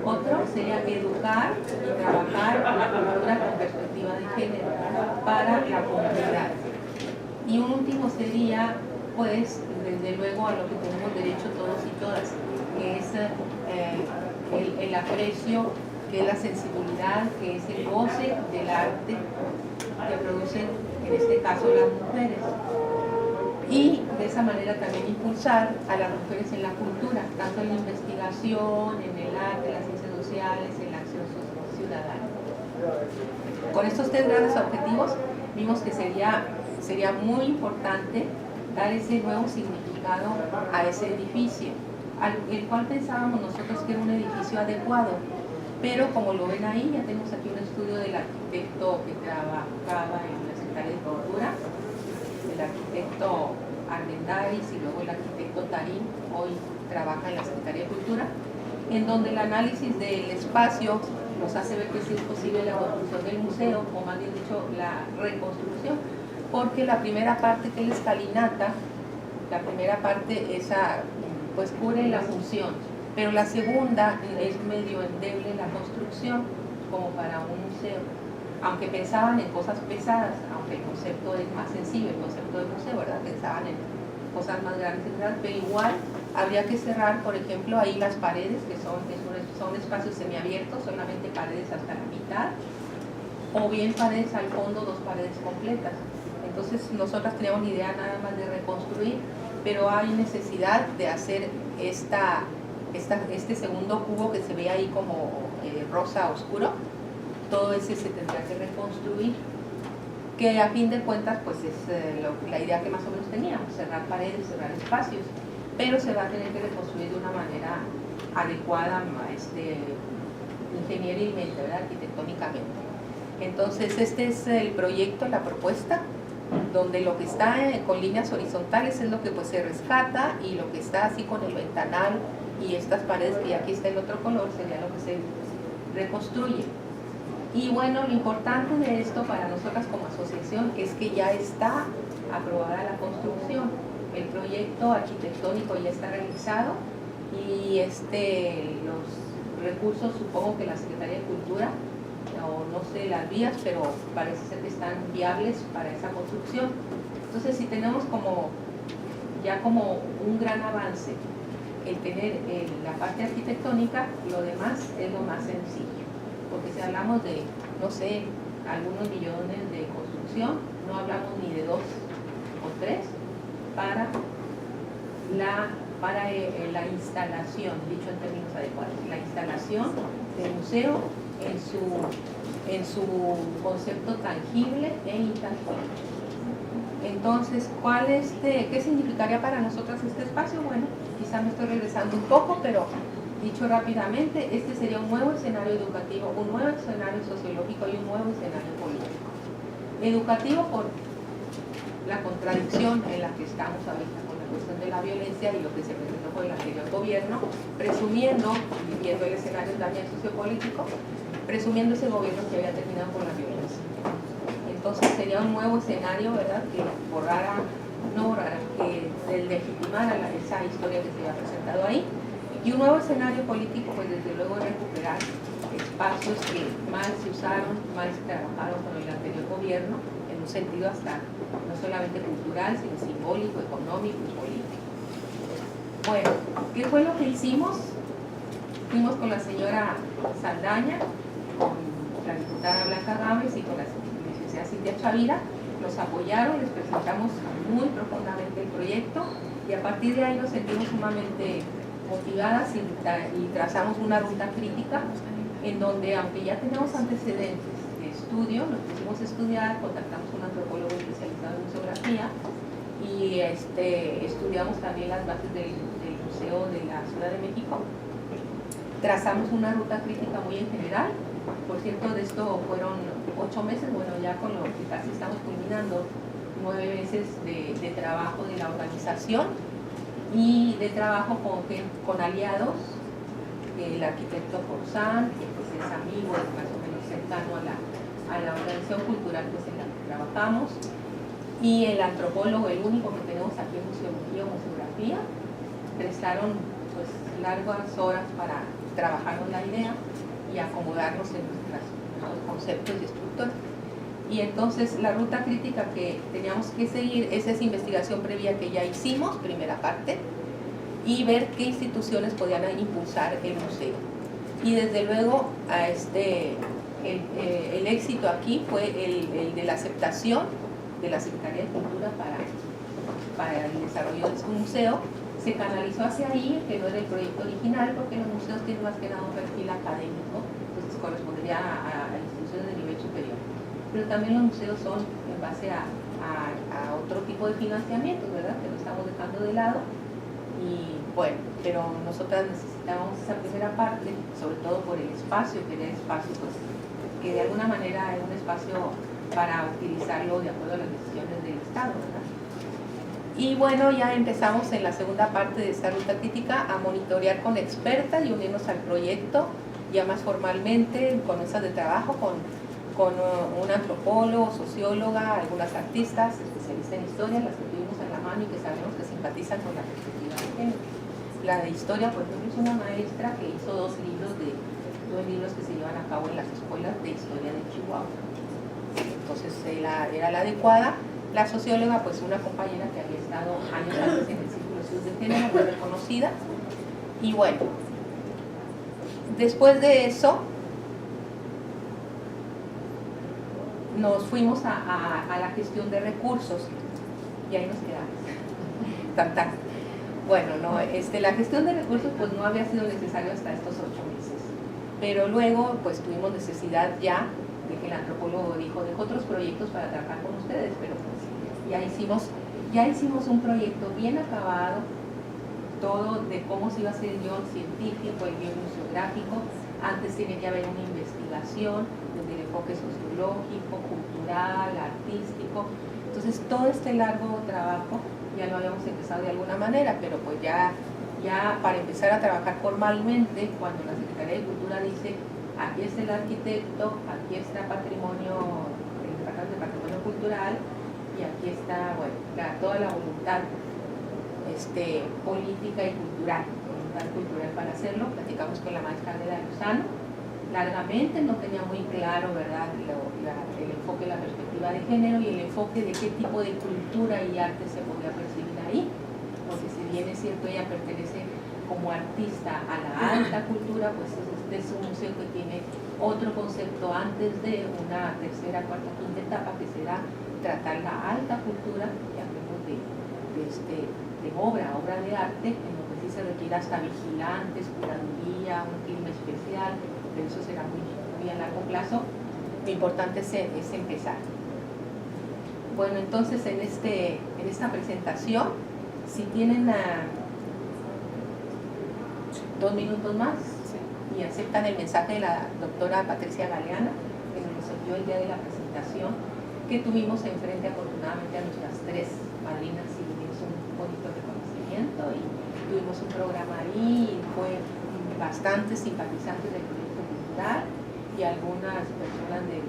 Otro sería educar y trabajar la cultura con perspectiva de género para la comunidad. Y un último sería, pues, desde luego a lo que tenemos derecho todos y todas, que es el aprecio, que es la sensibilidad, que es el goce del arte que producen, en este caso, las mujeres. Y de esa manera también impulsar a las mujeres en la cultura, tanto en la investigación, en el arte, en las ciencias sociales, en la acción ciudadana. Con estos tres grandes objetivos vimos que sería muy importante dar ese nuevo significado a ese edificio, el cual pensábamos nosotros que era un edificio adecuado, pero como lo ven ahí, ya tenemos aquí un estudio del arquitecto que trabajaba en la Secretaría de Cultura, el arquitecto Armendáriz y luego el arquitecto Tarín, hoy trabaja en la Secretaría de Cultura, en donde el análisis del espacio nos hace ver que sí es posible la construcción del museo, o más bien dicho, la reconstrucción, porque la primera parte, que es la escalinata, la primera parte esa pues cubre la función, pero la segunda es medio endeble la construcción como para un museo, aunque pensaban en cosas pesadas, aunque el concepto es más sencillo, el concepto de museo, ¿verdad? Pensaban en cosas más grandes, pero igual habría que cerrar, por ejemplo, ahí las paredes, que son espacios semiabiertos, solamente paredes hasta la mitad, o bien paredes al fondo, 2 paredes completas. Entonces nosotras teníamos idea nada más de reconstruir, pero hay necesidad de hacer este segundo cubo que se ve ahí como rosa oscuro. Todo ese se tendrá que reconstruir, que a fin de cuentas pues es la idea que más o menos teníamos, cerrar paredes, cerrar espacios, pero se va a tener que reconstruir de una manera adecuada, ingenieramente, ¿verdad? Arquitectónicamente. Entonces este es el proyecto, la propuesta, donde lo que está con líneas horizontales es lo que pues se rescata, y lo que está así con el ventanal y estas paredes que aquí está el otro color sería lo que se reconstruye. Y bueno, lo importante de esto para nosotras como asociación es que ya está aprobada la construcción, el proyecto arquitectónico ya está realizado, y los recursos, supongo que la Secretaría de Cultura, o no sé las vías, pero parece ser que están viables para esa construcción. Entonces, si tenemos ya como un gran avance el tener la parte arquitectónica, lo demás es lo más sencillo. Porque si hablamos de, no sé, algunos millones de construcción, no hablamos ni de 2 o 3 para la instalación, dicho en términos adecuados, la instalación del museo en su concepto tangible e intangible. Entonces, ¿qué significaría para nosotras este espacio? Bueno, quizá me estoy regresando un poco, pero dicho rápidamente, este sería un nuevo escenario educativo, un nuevo escenario sociológico y un nuevo escenario político. Educativo por la contradicción en la que estamos ahorita con la cuestión de la violencia y lo que se presentó por el anterior gobierno, presumiendo, viviendo el escenario también sociopolítico, presumiendo ese gobierno que había terminado con la violencia. Entonces sería un nuevo escenario, ¿verdad?, que que legitimara esa historia que se había presentado ahí. Y un nuevo escenario político, pues desde luego recuperar espacios que mal se usaron, mal se trabajaron con el anterior gobierno, en un sentido hasta no solamente cultural, sino simbólico, económico y político. Bueno, ¿qué fue lo que hicimos? Fuimos con la señora Saldaña, con la diputada Blanca Gámez y con la licenciada Cintia Chavira. Los apoyaron, les presentamos muy profundamente el proyecto, y a partir de ahí nos sentimos sumamente motivadas y trazamos una ruta crítica en donde, aunque ya tenemos antecedentes de estudio, nos pusimos a estudiar, contactamos a un antropólogo especializado en museografía y estudiamos también las bases del Museo de la Ciudad de México. Trazamos una ruta crítica muy en general. Por cierto, de esto fueron 8 meses, bueno, ya con lo que casi estamos culminando, 9 meses de trabajo de la organización y de trabajo con aliados, el arquitecto Forzán, que pues es amigo, es más o menos cercano a la organización cultural pues, en la que trabajamos, y el antropólogo, el único que tenemos aquí en Museología o Museografía. Prestaron pues largas horas para trabajarnos la idea y acomodarnos en nuestros conceptos y estructuras. Y entonces la ruta crítica que teníamos que seguir es esa investigación previa que ya hicimos, primera parte, y ver qué instituciones podían impulsar el museo. Y desde luego el éxito aquí fue el de la aceptación de la Secretaría de Cultura para el desarrollo de su museo. Se canalizó hacia ahí, que no era el proyecto original, porque los museos tienen más que nada un perfil académico, entonces correspondería a instituciones de nivel superior. Pero también los museos son en base a otro tipo de financiamiento, ¿verdad?, que lo estamos dejando de lado. Y bueno, pero nosotras necesitábamos esa primera parte, sobre todo por el espacio, tener espacio pues, que de alguna manera es un espacio para utilizarlo de acuerdo a las decisiones del Estado, ¿verdad? Y bueno, ya empezamos en la segunda parte de esta ruta crítica a monitorear con expertas y unirnos al proyecto ya más formalmente con mesas de trabajo, con un antropólogo, socióloga, algunas artistas, especialistas en historia, las que tuvimos en la mano y que sabemos que simpatizan con la perspectiva de género. La de historia, por ejemplo, es una maestra que hizo dos libros que se llevan a cabo en las escuelas de historia de Chihuahua. Entonces era la adecuada. La socióloga, pues una compañera que había estado años antes en el Círculo de Estudios de Género, muy reconocida. Y bueno, después de eso, nos fuimos a la gestión de recursos y ahí nos quedamos. Bueno, no, la gestión de recursos pues no había sido necesario hasta estos 8 meses, pero luego pues tuvimos necesidad ya de que el antropólogo dijo, dejo otros proyectos para trabajar con ustedes, pero pues ya hicimos un proyecto bien acabado, todo de cómo se iba a hacer el guión científico, el guión museográfico. Antes tiene que haber una investigación desde el enfoque sociológico, cultural, artístico. Entonces todo este largo trabajo ya lo habíamos empezado de alguna manera, pero pues ya para empezar a trabajar formalmente, cuando la Secretaría de Cultura dice, aquí está el arquitecto, aquí está patrimonio, el Departamento de Patrimonio Cultural, y aquí está, bueno, toda la voluntad política y cultural, voluntad cultural para hacerlo. Platicamos con la maestra de Lozano largamente, no tenía muy claro, ¿verdad?, el enfoque, la perspectiva de género y el enfoque de qué tipo de cultura y arte se podía percibir ahí, porque si bien es cierto ella pertenece como artista a la alta cultura, pues este es un museo que tiene otro concepto antes de una tercera, cuarta, quinta etapa, que será tratar la alta cultura, y hablemos de obra de arte, en lo que sí se requiere hasta vigilantes, curaduría, un clima especial, pero eso será muy a largo plazo. Lo importante es empezar. Bueno, entonces en esta presentación, si tienen 2 minutos más y aceptan el mensaje de la doctora Patricia Galeana, que nos envió el día de la presentación, que tuvimos enfrente afortunadamente a nuestras 3 madrinas y dimos un bonito reconocimiento y tuvimos un programa ahí y fue bastantes simpatizantes del proyecto cultural y algunas personas del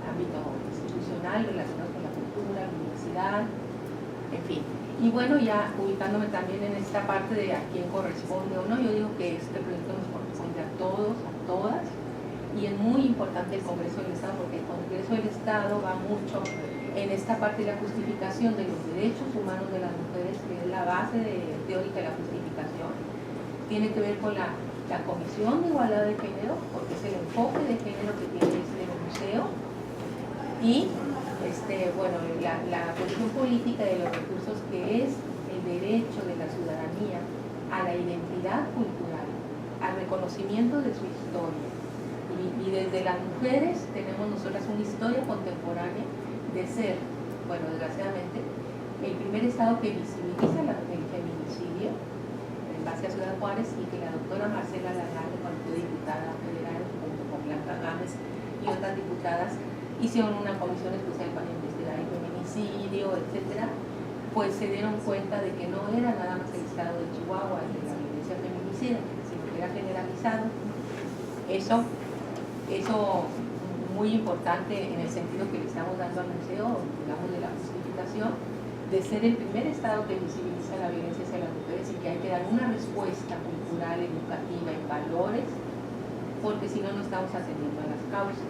ámbito institucional relacionadas con la cultura, la universidad, en fin. Y bueno, ya ubicándome también en esta parte de a quién corresponde o no, yo digo que este proyecto nos corresponde a todos, a todas, y es muy importante el Congreso del Estado, porque el Congreso del Estado va mucho en esta parte de la justificación de los derechos humanos de las mujeres, que es la base teórica de la justificación. Tiene que ver con la Comisión de Igualdad de Género, porque es el enfoque de género que tiene este museo, y bueno, la posición política de los recursos, que es el derecho de la ciudadanía a la identidad cultural, al reconocimiento de su historia. Y desde las mujeres tenemos nosotras una historia contemporánea de ser, bueno, desgraciadamente, el primer estado que visibiliza el feminicidio en base a Ciudad Juárez, y que la doctora Marcela Lagarde, cuando fue diputada federal, junto con Blanca Gámez y otras diputadas, hicieron una comisión especial para investigar el feminicidio, etcétera, pues se dieron cuenta de que no era nada más el estado de Chihuahua el de la violencia feminicida, sino que era generalizado. Eso muy importante en el sentido que le estamos dando al museo, digamos, de la justificación, de ser el primer estado que visibiliza la violencia hacia las mujeres, y que hay que dar una respuesta cultural, educativa, en valores, porque si no, no estamos atendiendo a las causas.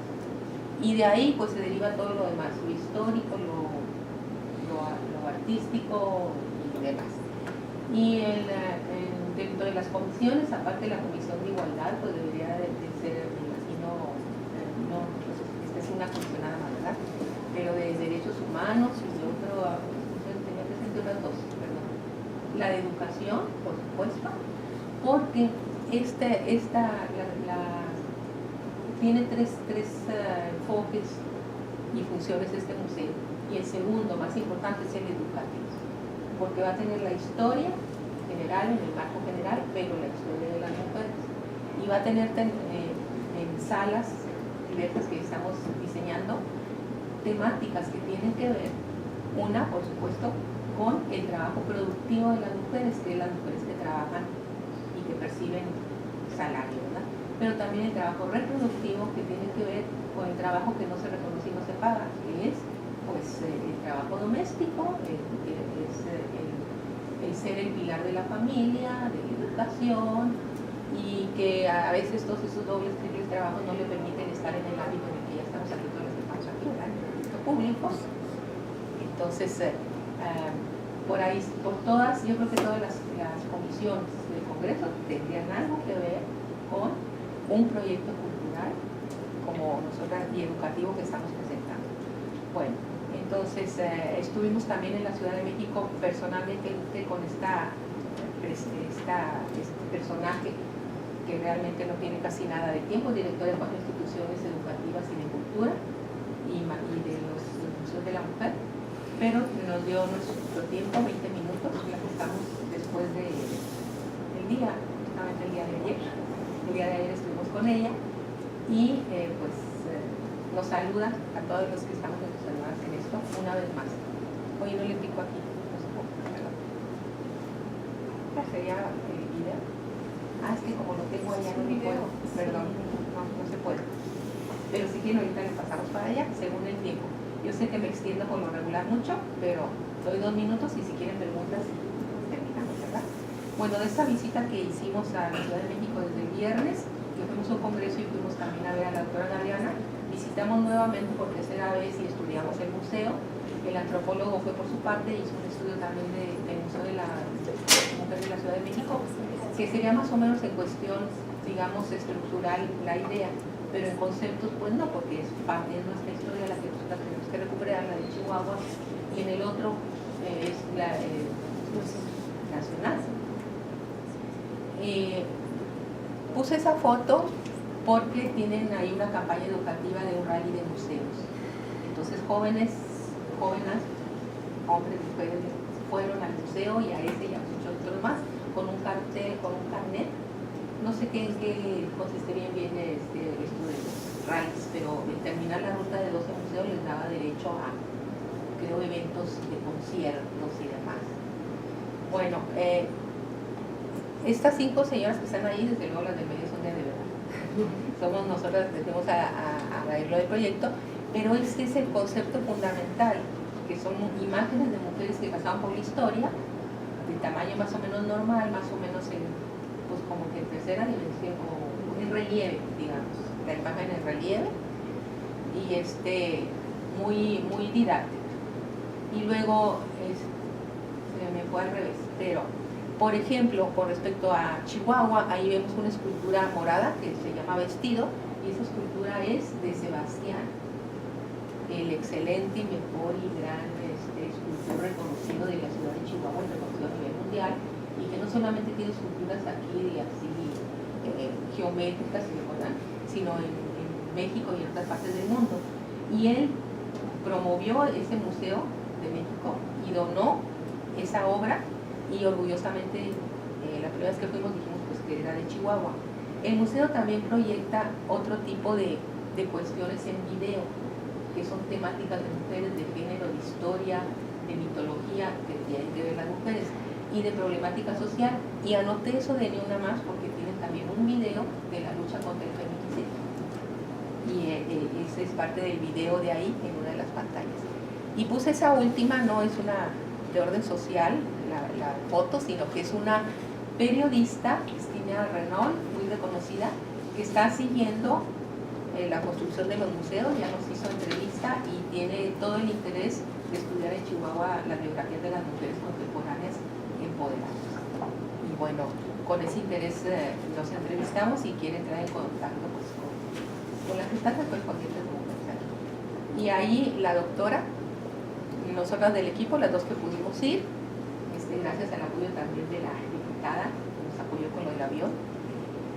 Y de ahí pues se deriva todo lo demás, lo histórico, lo artístico y lo demás. Y dentro de las comisiones, aparte de la Comisión de Igualdad, pues debería de ser, me imagino, no, pues esta es una comisión nada más, ¿verdad? Pero de derechos humanos y de tenía presente otras 2, perdón. La de educación, por supuesto, porque tiene tres enfoques y funciones este museo, y el segundo, más importante, es el educativo, porque va a tener la historia general, en el marco general, pero la historia de las mujeres, y va a tener en salas diversas que estamos diseñando temáticas que tienen que ver, una, por supuesto, con el trabajo productivo de las mujeres, que es las mujeres que trabajan y que perciben salario, ¿verdad? pero también el trabajo reproductivo que tiene que ver con el trabajo que no se reconoce y no se paga, que es pues el trabajo doméstico, el ser el pilar de la familia, de la educación, y que a veces todos esos dobles, triples trabajos no le permiten estar en el ámbito en el que ya estamos aquí todos los que estamos aquí, en el ámbito público. Entonces, por ahí, por todas, yo creo que todas las comisiones del Congreso tendrían algo que ver con un proyecto cultural como nosotras y educativo que estamos presentando. Bueno, entonces estuvimos también en la Ciudad de México personalmente con este personaje que realmente no tiene casi nada de tiempo, director de 4 instituciones educativas y de cultura y de los museos de la mujer, pero nos dio nuestro tiempo, 20 minutos, la que estamos después del día, justamente el día de ayer. El día de ayer estuvimos con ella y nos saluda a todos los que estamos entusiasmados en esto una vez más. Oye, no le pico aquí, no sé cómo, perdón. ¿Sería el video? Ah, es que como lo tengo allá no puedo, perdón, no se puede. Pero si quieren ahorita le pasamos para allá, según el tiempo. Yo sé que me extiendo por lo regular mucho, pero doy 2 minutos y si quieren preguntas, terminamos, ¿verdad? Bueno, de esta visita que hicimos a la Ciudad de México desde el viernes, que fuimos a un congreso y fuimos también a ver a la doctora Galeana, visitamos nuevamente por tercera vez y estudiamos el museo. El antropólogo fue por su parte, hizo un estudio también del Museo de la Mujer de la Ciudad de México, que sería más o menos en cuestión, digamos, estructural la idea, pero en conceptos pues no, porque es parte de nuestra historia la que nosotros tenemos que recuperar, la de Chihuahua, y en el otro es la nacional. Puse esa foto porque tienen ahí una campaña educativa de un rally de museos. Entonces jóvenes, hombres, mujeres, fueron al museo y a ese y a muchos otros más con un cartel, con un carnet. No sé en qué consiste bien esto de los rallies, pero al terminar la ruta de 12 museos les daba derecho a, creo, eventos de conciertos y demás. Bueno, estas 5 señoras que están ahí, desde luego las del medio son de verdad. Somos nosotras que venimos a verlo del proyecto, pero ese es el concepto fundamental, que son imágenes de mujeres que pasaban por la historia, de tamaño más o menos normal, más o menos pues como que en tercera dimensión, o en relieve, digamos, la imagen en relieve, y muy, muy didáctica. Y luego, se me fue al revés, pero por ejemplo, con respecto a Chihuahua, ahí vemos una escultura morada que se llama Vestido, y esa escultura es de Sebastián, el excelente y mejor y gran escultor reconocido de la ciudad de Chihuahua, reconocido a nivel mundial, y que no solamente tiene esculturas aquí así geométricas, sino en México y en otras partes del mundo. Y él promovió ese museo de México y donó esa obra, y orgullosamente la primera vez que fuimos dijimos pues que era de Chihuahua. El museo también proyecta otro tipo de cuestiones en video, que son temáticas de mujeres, de género, de historia, de mitología, que tienen que ver las mujeres, y de problemática social. Y anoté eso de ni una más porque tienen también un video de la lucha contra el feminicidio. Y ese es parte del video de ahí, en una de las pantallas. Y puse esa última, no es una de orden social, la foto, sino que es una periodista, Cristina Renault, muy reconocida, que está siguiendo la construcción de los museos, ya nos hizo entrevista y tiene todo el interés de estudiar en Chihuahua las biografías de las mujeres contemporáneas empoderadas. Y bueno, con ese interés nos entrevistamos y quiere entrar en contacto pues, con las que están correspondientes de mujeres. Y ahí la doctora, nosotras del equipo, las dos que pudimos ir, gracias al apoyo también de la diputada, que nos apoyó con lo del avión,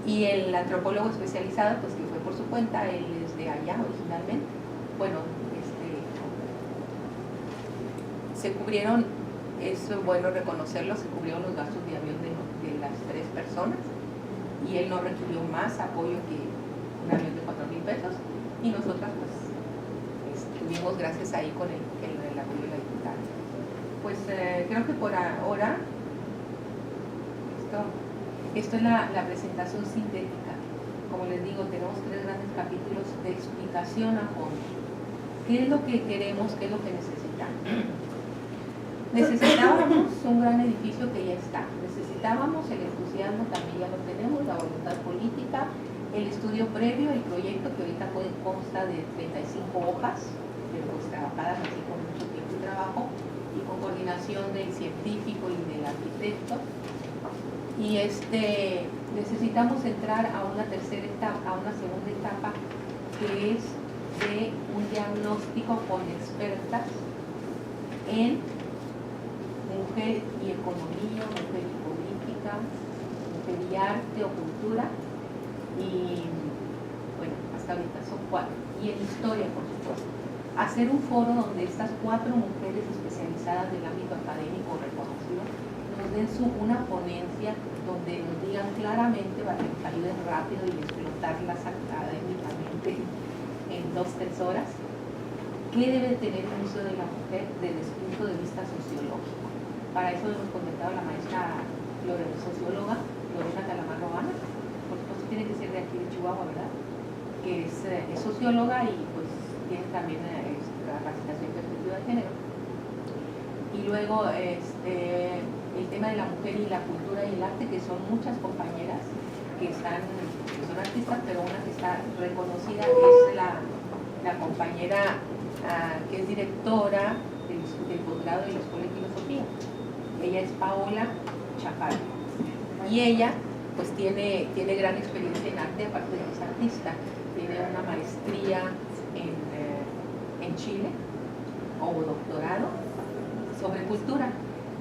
y el antropólogo especializado, pues que fue por su cuenta, él es de allá originalmente. Bueno, se cubrieron, es bueno reconocerlo, se cubrieron los gastos de avión de las 3 personas, y él no requirió más apoyo que un avión de 4,000 pesos, y nosotras pues estuvimos gracias ahí con el apoyo de la diputada. Pues creo que por ahora esto es la presentación sintética. como les digo, tenemos 3 grandes capítulos de explicación a fondo. ¿Qué es lo que queremos? ¿Qué es lo que necesitamos? Necesitábamos un gran edificio que ya está. Necesitábamos el entusiasmo, también ya lo tenemos, la voluntad política, el estudio previo, el proyecto que ahorita consta de 35 hojas, pues trabajadas así con mucho tiempo y trabajo, y con coordinación del científico y del arquitecto. Y necesitamos entrar a una tercera etapa, a una segunda etapa, que es de un diagnóstico con expertas en mujer y economía, mujer y política, mujer y arte o cultura, y bueno, hasta ahorita son 4, y en historia, por supuesto. Hacer un foro donde estas 4 mujeres especializadas del ámbito académico reconocido nos den una ponencia donde nos digan claramente, para que nos ayuden rápido y explotarlas académicamente en 2-3 horas, qué debe tener el Museo de la Mujer desde su punto de vista sociológico. Para eso hemos contactado a la maestra socióloga Lorena Calamar Robana, por supuesto tiene que ser de aquí de Chihuahua, ¿verdad? Que es socióloga y pues tiene también capacitación en perspectiva de género. Y luego el tema de la mujer y la cultura y el arte, que son muchas compañeras que son artistas, pero una que está reconocida es la compañera que es directora del posgrado de la Escuela de Filosofía. Ella es Paola Chaparro. Y ella pues tiene gran experiencia en arte, aparte de que es artista. Tiene una maestría en Chile, o doctorado, sobre cultura.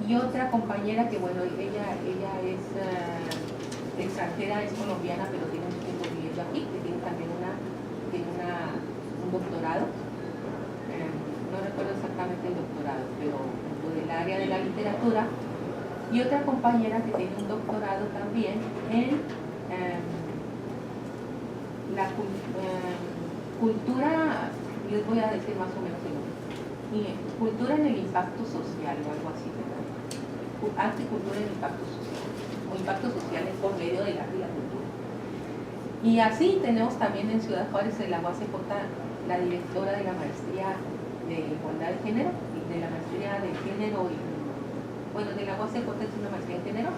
Y otra compañera que, bueno, ella es extranjera, es colombiana, pero tiene un tiempo viviendo aquí, que tiene también un doctorado. No recuerdo exactamente el doctorado, pero dentro del área de la literatura. Y otra compañera que tiene un doctorado también en la cultura, les voy a decir más o menos el nombre, cultura en el impacto social o algo así, ¿verdad? Arte y cultura en el impacto social, o impacto social por medio del arte y la cultura. Y así tenemos también en Ciudad Juárez, en la UACJ, la directora de la maestría de igualdad de género, y de la maestría de género, de la UACJ es una maestría en género,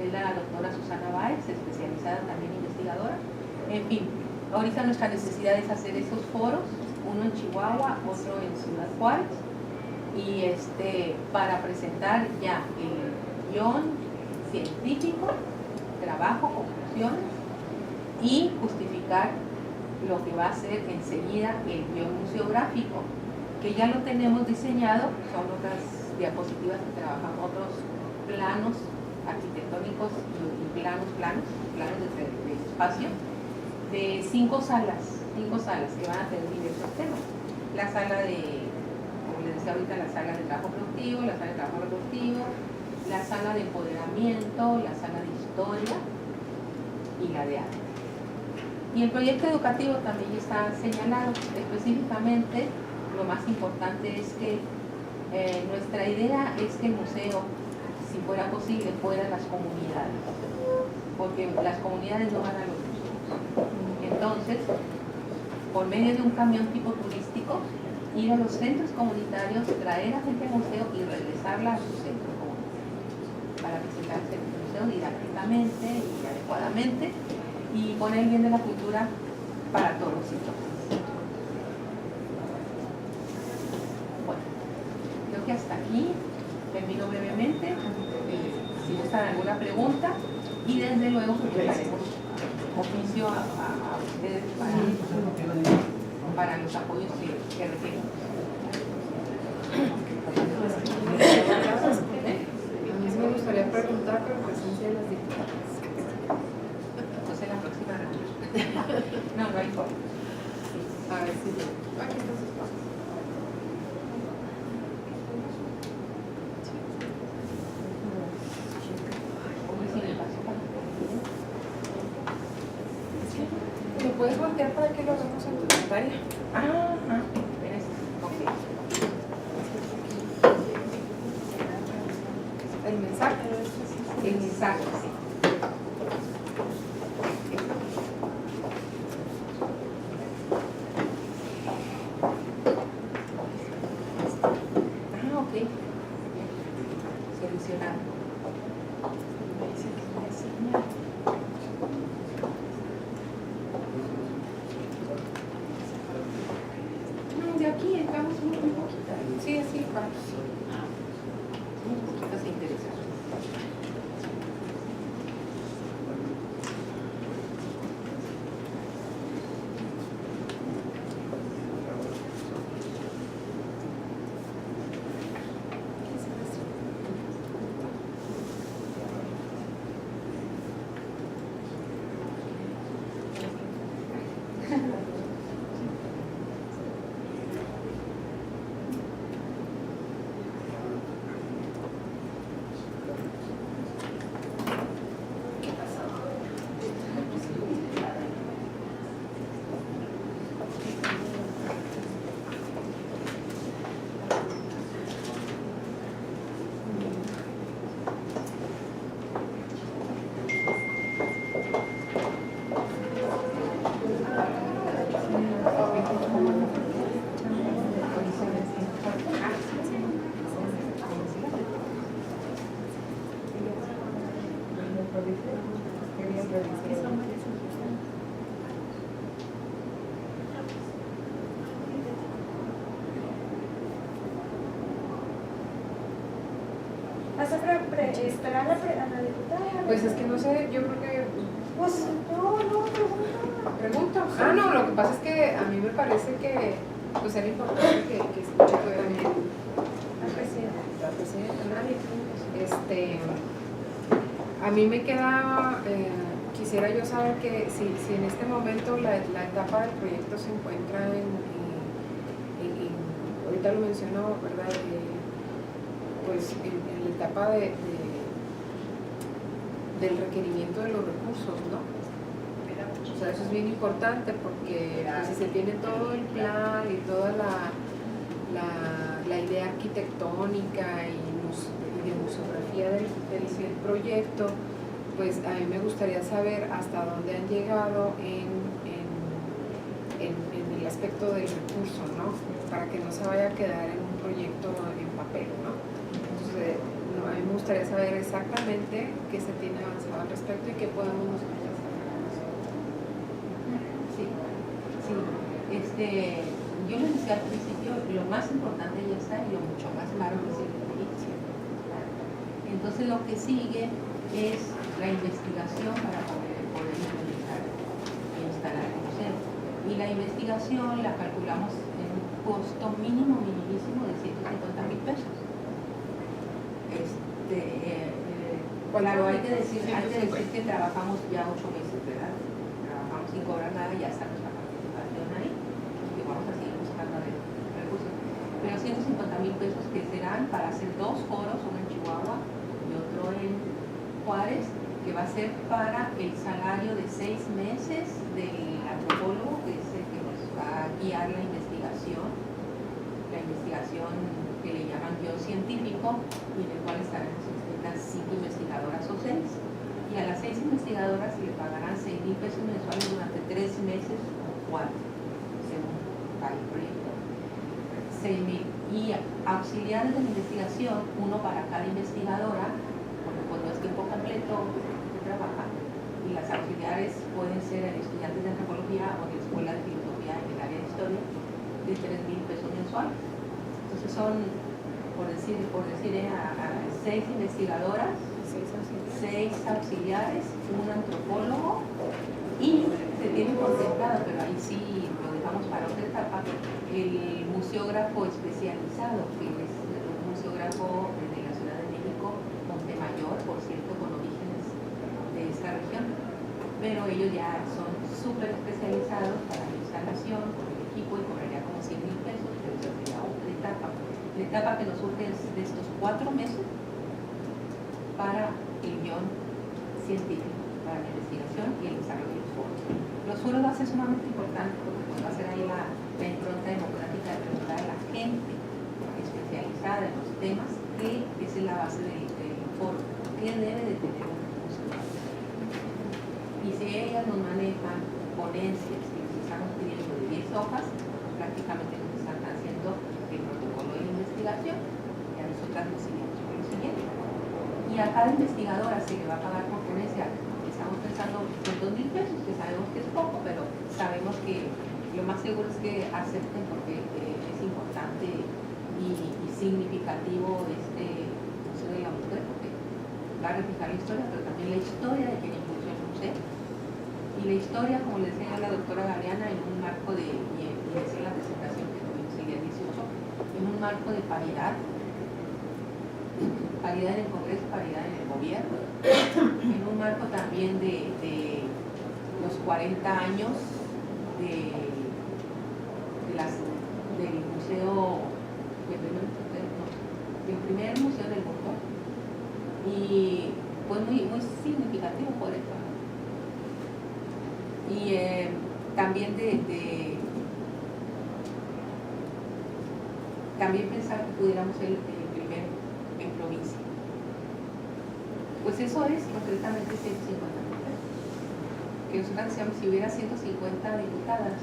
es la doctora Susana Báez, especializada también investigadora. En fin, ahorita nuestra necesidad es hacer esos foros, uno en Chihuahua, otro en Ciudad Juárez, y para presentar ya el guión científico, trabajo, conclusiones, y justificar lo que va a ser enseguida el guión museográfico, que ya lo tenemos diseñado, son otras diapositivas que trabajan, otros planos arquitectónicos y planos de espacio, de 5 salas que van a tener diversos temas. La sala de, como les decía ahorita, la sala de trabajo productivo, la sala de trabajo reproductivo, la sala de empoderamiento, la sala de historia y la de arte. Y el proyecto educativo también está señalado. Específicamente, lo más importante es que nuestra idea es que el museo, si fuera posible, fuera a las comunidades, porque las comunidades no van a los museos. Entonces, por medio de un camión tipo turístico, ir a los centros comunitarios, traer a gente al museo y regresarla a su centro comunitario para presentarse en el museo didácticamente y adecuadamente y poner el bien de la cultura para todos los sectores. Bueno, creo que hasta aquí termino brevemente. Si gustan alguna pregunta, y desde luego pues, daremos oficio a ustedes para los apoyos que requieren. A mí sí me gustaría preguntar por la presencia de las diputadas. Entonces la próxima reunión. No hay forma. A ver si aquí están sus pasos. ¿Lo puedes voltear para que lo hagamos en tu pantalla? Ok. El mensaje. El mensaje, sí. mencionado. De aquí entramos muy poquita. Sí, así, vamos. Muy poquitas e interesantes. ¿Esperar a la diputada? Pues es que no sé, yo creo que Pues no, pregunto. Ah, no, lo que pasa es que a mí me parece que pues era importante que escuche también la presidenta. la presidenta. A mí me queda, quisiera yo saber que si en este momento la etapa del proyecto se encuentra ahorita lo mencionó, ¿verdad? Pues en la etapa del requerimiento de los recursos, ¿no? O sea, eso es bien importante porque pues, si se tiene todo el plan y toda la idea arquitectónica y de museografía del proyecto, pues a mí me gustaría saber hasta dónde han llegado en el aspecto del recurso, ¿no? Para que no se vaya a quedar en un proyecto en papel, ¿no? Entonces, a mí me gustaría saber exactamente qué se tiene avanzado al respecto y qué podemos nosotros hacer. Sí, yo les decía al principio, lo más importante ya está y lo mucho más caro es el edificio. Entonces lo que sigue es la investigación para poder implementar e instalar el museo. Y la investigación la calculamos en un costo mínimo, minimísimo de 150,000 pesos. Claro, hay que decir que trabajamos ya 8 meses, ¿verdad? Trabajamos sin cobrar nada y ya está nuestra participación ahí y que vamos a seguir buscando recursos. Pero 150,000 pesos que serán para hacer 2 foros, uno en Chihuahua y otro en Juárez, que va a ser para el salario de 6 meses del antropólogo, que es el que nos va a guiar la investigación que le llaman guión científico, y en el cual estaremos inscritas 5 investigadoras o 6. Y a las 6 investigadoras le pagarán 6,000 pesos mensuales durante 3 meses o 4, según cada proyecto. 6,000. Y auxiliares de la investigación, uno para cada investigadora, porque cuando es tiempo completo se trabaja, y las auxiliares pueden ser estudiantes de antropología o de escuela de filosofía en el área de historia, de 3,000 pesos mensuales. Entonces son, por decir a 6 investigadoras, 6 auxiliares, un antropólogo, y se tiene contemplado, pero ahí sí lo dejamos para otra etapa, el museógrafo especializado, que es un museógrafo de la Ciudad de México, Montemayor, por cierto, con orígenes de esta región, pero ellos ya son súper especializados para la instalación, con el equipo, y cobraría como 100,000 pesos, pero eso sería otra etapa. La etapa que nos surge es de estos 4 meses para el guión científico, para la investigación y el desarrollo de los foros. Los foros va a ser sumamente importante porque pues, va a ser ahí la impronta democrática de preguntar a la gente especializada en los temas que esa es la base del foro. ¿Qué debe de tener un museo? Y si ellas nos manejan ponencias que les estamos pidiendo de 10 hojas, pues, prácticamente nos están haciendo el protocolo de investigación y a nosotras nos seguimos con lo siguiente. a cada investigadora se le va a pagar por ponencia, estamos pensando en 2,000 pesos, que sabemos que es poco, pero sabemos que lo más seguro es que acepten porque es importante y significativo este Museo de la Mujer, porque va a reflejar la historia, pero también la historia de quien impulsó el museo. Y la historia, como le decía la doctora Galeana, en un marco de, y decía la presentación que tuvimos el día 18, en un marco de paridad en el Congreso, paridad en el gobierno, en un marco también de los 40 años del museo, del primer museo del mundo, y fue muy significativo por eso. Y también también pensar que pudiéramos ser el primero en provincia. Pues eso es concretamente 150,000 pesos. Que nosotros decíamos, si hubiera 150 diputadas,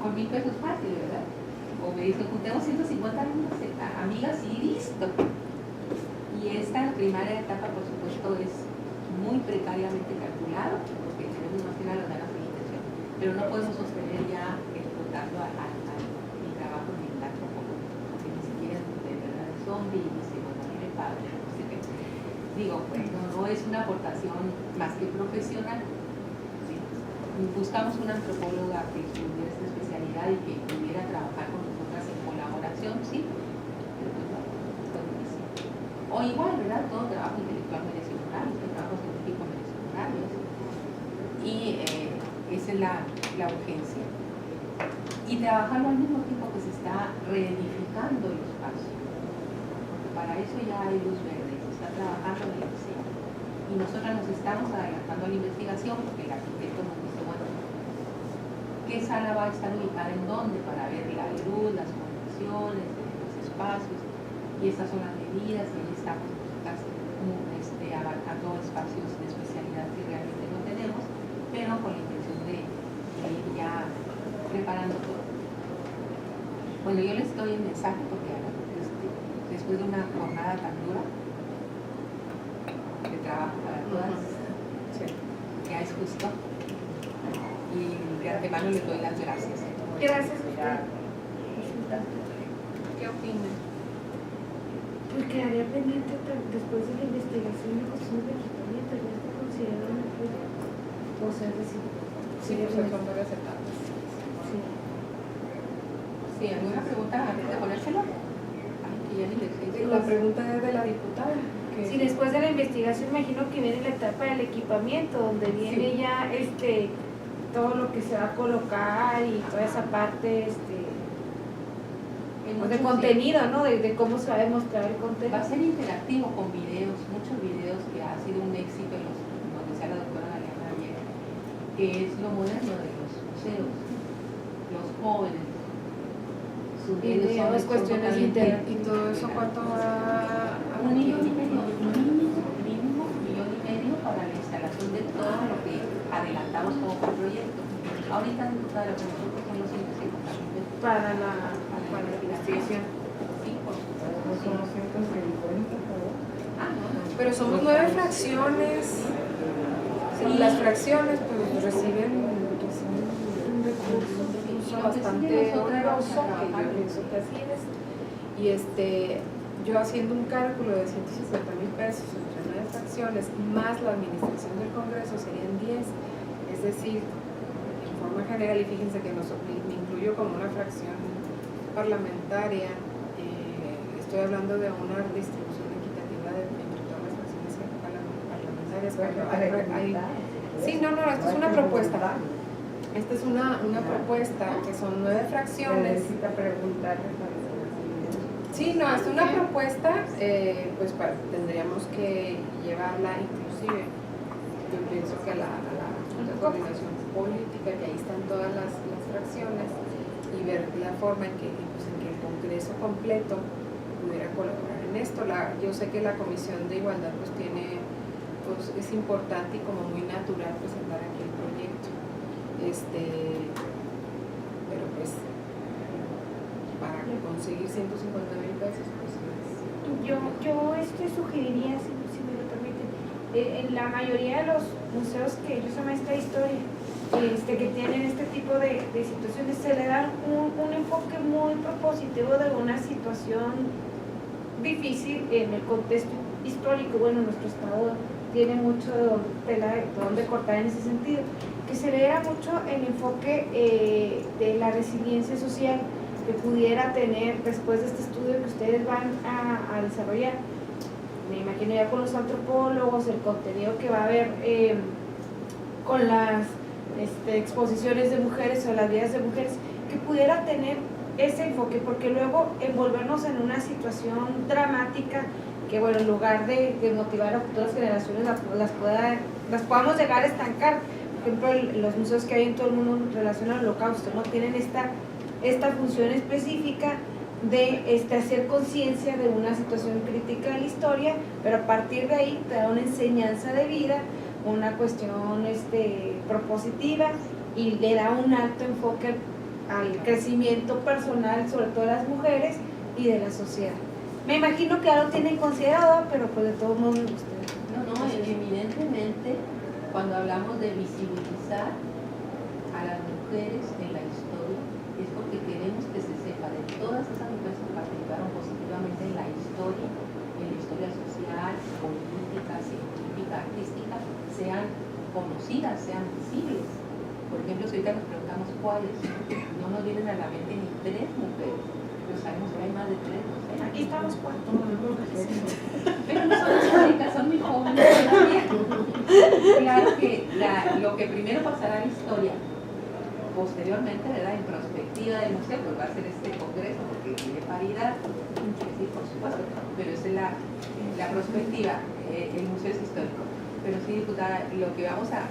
con 1,000 pesos fácil, ¿verdad? O me dicen, juntemos 150 amigas y listo. Y esta primaria etapa, por supuesto, es muy precariamente calculado, porque tenemos más que nada las ganas de intención, pero no podemos sostener ya explotando al trabajo en el acto, porque ni siquiera de verdad es zombie y dice, bueno, a mí me pagan, no sé qué. Digo, pues no es una aportación más que profesional. ¿Sí? Buscamos una antropóloga que estudiara esta especialidad y que pudiera trabajar con nosotras en colaboración, sí, pero pues no, es difícil. O igual, ¿verdad? Todo trabajo intelectual merece un horario, todo trabajo científico merece un horario. Y esa es la urgencia. Y trabajarlo al mismo tiempo que se está reedificando el espacio. Para eso ya hay luz verde, se está trabajando en el diseño. Y nosotros nos estamos adelantando a la investigación porque el arquitecto nos dice, bueno, ¿qué sala va a estar ubicada en dónde? Para ver la luz, las condiciones, los espacios. Y estas son las medidas y ahí estamos abarcando espacios de especialidad que realmente no tenemos, pero con la intención de ir ya preparando todo. Bueno, yo les doy el mensaje porque después de una jornada tan dura de trabajo para todas, ya es justo. Y de antemano les doy las gracias. Gracias. ¿Qué opinan? Pues quedaría pendiente después de la investigación de cuestión de equipamiento, ya está considerado un apoyo. O sea, es decir, Sí, pues son varias etapas. sí. Sí, ¿alguna pregunta antes de ponérselo? Ay, que ya ni le sé. La pregunta es de la diputada. Si después de la investigación imagino que viene la etapa del equipamiento, donde viene ya todo lo que se va a colocar y toda esa parte pues de contenido, ¿no? De cómo se va a demostrar el contenido. Va a ser interactivo con videos, muchos videos que ha sido un éxito en como decía la doctora Galeana ayer, que es lo moderno de los museos, los jóvenes. Sus Videos, cuestiones totalmente- ¿Y todo eso cuánto va a...? 1,5 millones, mínimo 1,5 millones para la instalación de todo lo que adelantamos como proyecto. Ahorita para lo que nosotros son los 150,000 pesos. Para la investigación. Sí, por supuesto. Son 150, ¿no? Pero somos 9 fracciones. Sí. Las fracciones pues reciben un recurso bastante oneroso, que yo pienso que así es. Y yo haciendo un cálculo de 150,000 pesos entre 9 fracciones, más la administración del Congreso serían 10. Es decir, en forma general, y fíjense que me incluyo como una fracción parlamentaria, estoy hablando de una distribución equitativa entre todas las fracciones parlamentarias. Sí, no, esto es una propuesta. Esta es una propuesta que son 9 fracciones. Necesita preguntarle para Sí, no, es una propuesta, pues tendríamos que llevarla inclusive, yo pienso que a la Junta de Coordinación Política, que ahí están todas las fracciones, y ver la forma en que el Congreso completo pudiera colaborar en esto. Yo sé que la Comisión de Igualdad pues es importante y como muy natural presentar aquí el proyecto. Pero pues para conseguir 150,000 pesos pues yo sugeriría, si me lo permiten, en la mayoría de los museos que yo soy maestra de historia, que tienen este tipo de situaciones, se le da un enfoque muy propositivo de una situación difícil en el contexto histórico. Bueno, nuestro estado tiene mucho tela de donde cortar en ese sentido, que se vea mucho el enfoque de la resiliencia social que pudiera tener después de este estudio que ustedes van a desarrollar. Me imagino ya con los antropólogos, el contenido que va a haber con las exposiciones de mujeres o las vidas de mujeres, que pudiera tener ese enfoque, porque luego envolvernos en una situación dramática que, bueno, en lugar de motivar a futuras generaciones las podamos llegar a estancar. Por ejemplo, los museos que hay en todo el mundo en relación al Holocausto, ¿no? Tienen esta función específica de hacer conciencia de una situación crítica de la historia, pero a partir de ahí te da una enseñanza de vida, una cuestión propositiva, y le da un alto enfoque al crecimiento personal, sobre todo de las mujeres y de la sociedad. Me imagino que ya lo tienen considerado, pero pues de todos modos ustedes. No, evidentemente, cuando hablamos de visibilizar a las mujeres en la historia, es porque queremos que se sepa de todas esas mujeres que participaron positivamente en la historia social, política, científica, artística, sean conocidas, sean visibles. Por ejemplo, si ahorita nos preguntamos cuáles, no nos vienen a la mente ni 3 mujeres, pero sabemos que hay más de 3, no sé. Aquí estamos 4. Pero no son las únicas, son muy jóvenes también. Claro que lo que primero pasará en la historia, posteriormente, ¿verdad? En perspectiva del museo, pues va a ser este congreso, porque tiene paridad, sí, por supuesto, pero esa es la perspectiva, el museo es histórico. Pero sí, diputada, lo que vamos a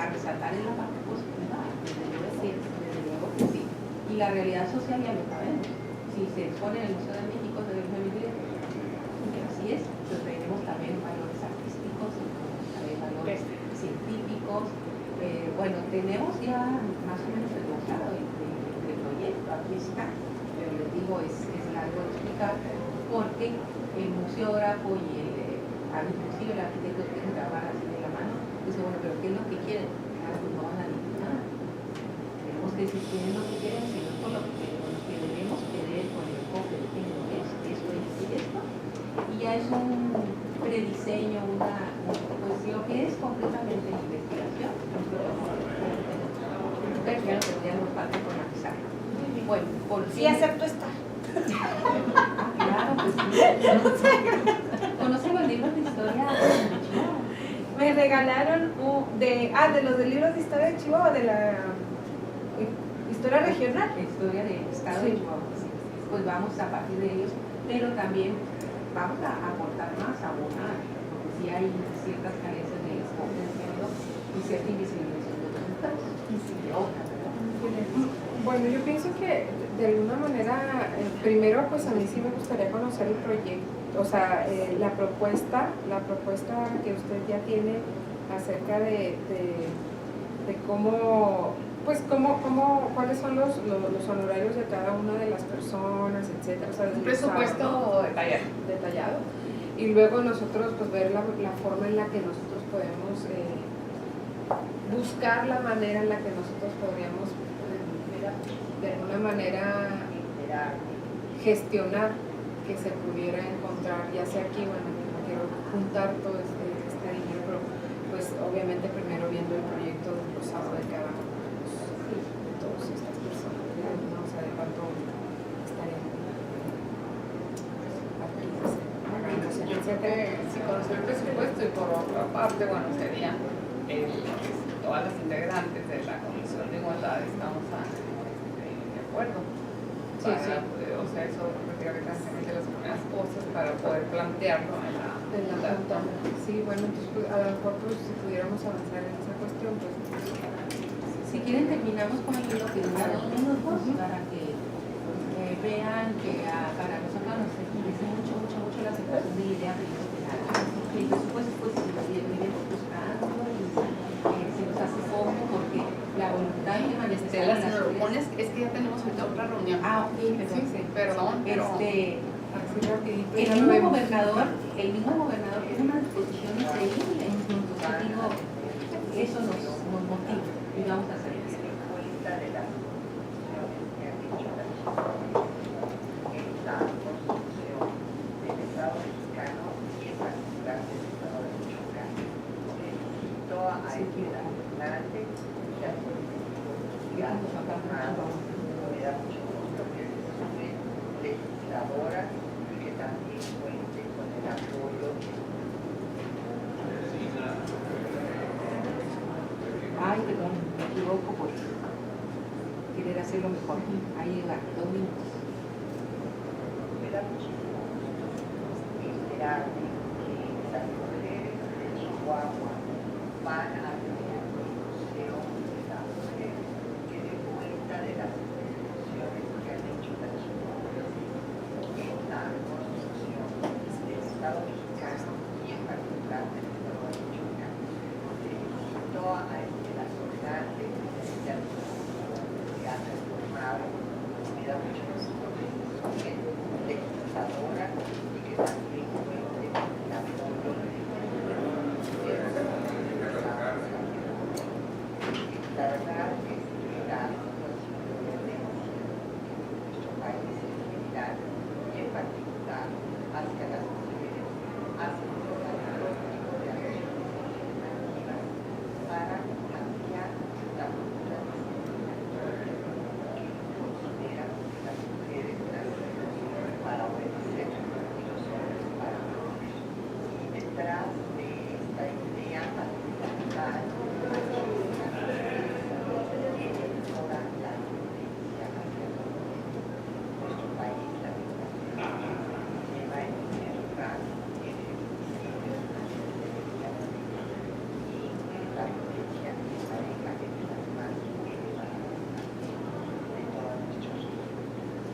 resaltar es la parte positiva, desde luego que sí. Y la realidad social ya lo sabemos. Si se expone en el Museo de México, se debe vivir, así es, pero tenemos también valores artísticos, también valores científicos. Bueno, tenemos ya más o menos el mostrado del proyecto, aquí está, pero les digo, es largo de explicar, porque el museógrafo y inclusive el arquitecto que tiene que trabajar así de la mano, dice, bueno, pero ¿qué es lo que quieren? Claro, pues no van a decir nada. Tenemos que decir qué es lo que quieren, sino por lo que debemos querer con el enfoque de género es esto y esto. Y ya es un prediseño, pues lo que es completamente investigación. Ustedes ya lo tendríamos falta con avisar. Bueno, por fin. Sí, acepto esta. Claro, pues sí. ¿Conocen los libros de historia de Chihuahua? Me regalaron de los de libros de historia de Chihuahua, de la historia regional. Historia del estado Sí. de Chihuahua. Sí. Pues vamos a partir de ellos, pero también vamos a aportar más, a abonar, porque sí hay ciertas carencias de enfoque de género y cierta invisibilización de los resultados. Y sí, de otras, ¿verdad? Bueno, yo pienso que de alguna manera, primero pues a mí sí me gustaría conocer el proyecto, o sea, la propuesta que usted ya tiene acerca de cómo, pues cuáles son los honorarios de cada una de las personas, etcétera. O sea, Un presupuesto detallado. Y luego nosotros pues ver la forma en la que nosotros podemos buscar la manera en la que nosotros podríamos de alguna manera gestionar que se pudiera encontrar, ya sea aquí, bueno, no quiero juntar todo este dinero, pero pues obviamente primero viendo el proyecto rosado de cada uno de todas estas personas, ¿no? O sea, de cuánto estarían si conocer el presupuesto, y por otra parte, bueno, sería todas las integrantes de la Comisión de Igualdad estamos de acuerdo. Sí, sí. O sea, eso prácticamente las primeras cosas para poder plantearlo en la junta. Sí, bueno, entonces pues, a lo mejor pues, si pudiéramos avanzar en esa cuestión, pues. Si quieren terminamos con el libro que dura 2 minutos para que vean que para nosotros nos interesa mucho la aceptación de la idea de que el presupuesto pues si lo vienen buscando y se nos hace poco porque la voluntad de manifestar las neuropones es que ya tenemos ahorita otra reunión. Ok, sí, perdón, pero sí, Creo que El ya lo mismo vemos. gobernador tiene unas disposiciones de INE. Entonces digo, eso nos motiva y vamos a hacer eso. Ay, perdón, me equivoco por querer hacerlo mejor. Ahí va, 2 minutos. Me da muchísimo gusto enterarme que las mujeres de Chihuahua van a tener un museo de la mujer que dé cuenta de las instituciones que han hecho las chihuahuas en la construcción del Estado mexicano y en particular del Estado de Michoacán. Felicito a la Soledad de que ha transformado, me da mucho gusto que es legisladora y que también cuente con el apoyo de la verdad es que la situación de violencia en nuestro país en general y en particular hacia las mujeres hace falta todo tipo de acciones alternativas para cambiar la cultura discriminatoria que considera que las mujeres nacen para obedecer y los hombres para obedecer. Y detrás de esta idea patriarcal, machista, tiene toda la violencia hacia las mujeres. Nuestro país, lamentablemente, lleva en guerra, tiene feminicidios, y la violencia de pareja es la más elevada de todas nuestras vidas.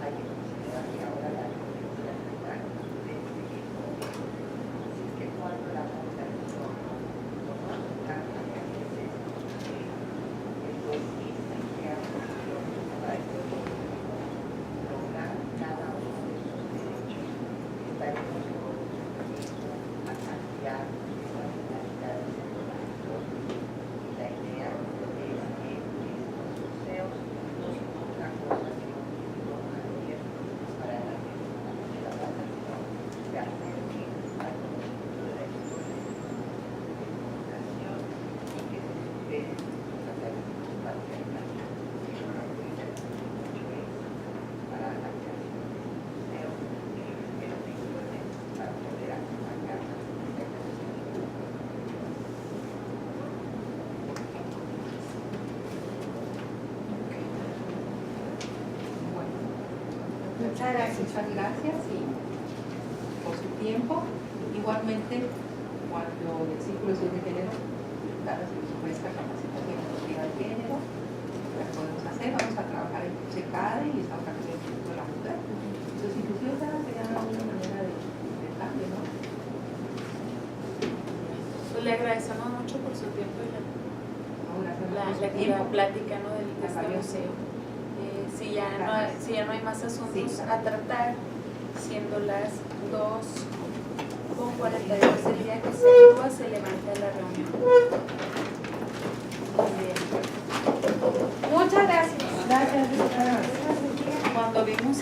Hay que considerar que ahora la violencia está en su descenso. Así que cuando la población no alcanza a crecer, entonces que ha ocurrido para el lograr cada uno de sus derechos, estaremos contribuyendo a cambiar las mentalidades de los adultos. Y la idea es que estos museos no son otra cosa que un libro abierto para la población de hacer que al conjunto de la historia de la nación y que se superen los ataques patriarcales. Yo no voy a hacer mucho éxito para la creación de este museo y yo espero que ayuden para poder acompañar esta creación. Bueno, Muchas gracias. muchas gracias y por su tiempo. Igualmente, cuando el Círculo de Género, cada se nos ofrezca capacitación en identidad de género, la podemos hacer. Vamos a trabajar en SECADE y estamos aquí en el Instituto de la Mujer. Entonces, inclusive sería una manera de cambio, ¿no? Pues le agradecemos mucho por su tiempo y Ahora la plática, ¿no, del La este valiosa. museo. Si ya no hay más asuntos Sí. a tratar, siendo las 2:42 del día que se actúa, se levanta la reunión. Muy bien. Muchas gracias. Gracias, diputada. Cuando vimos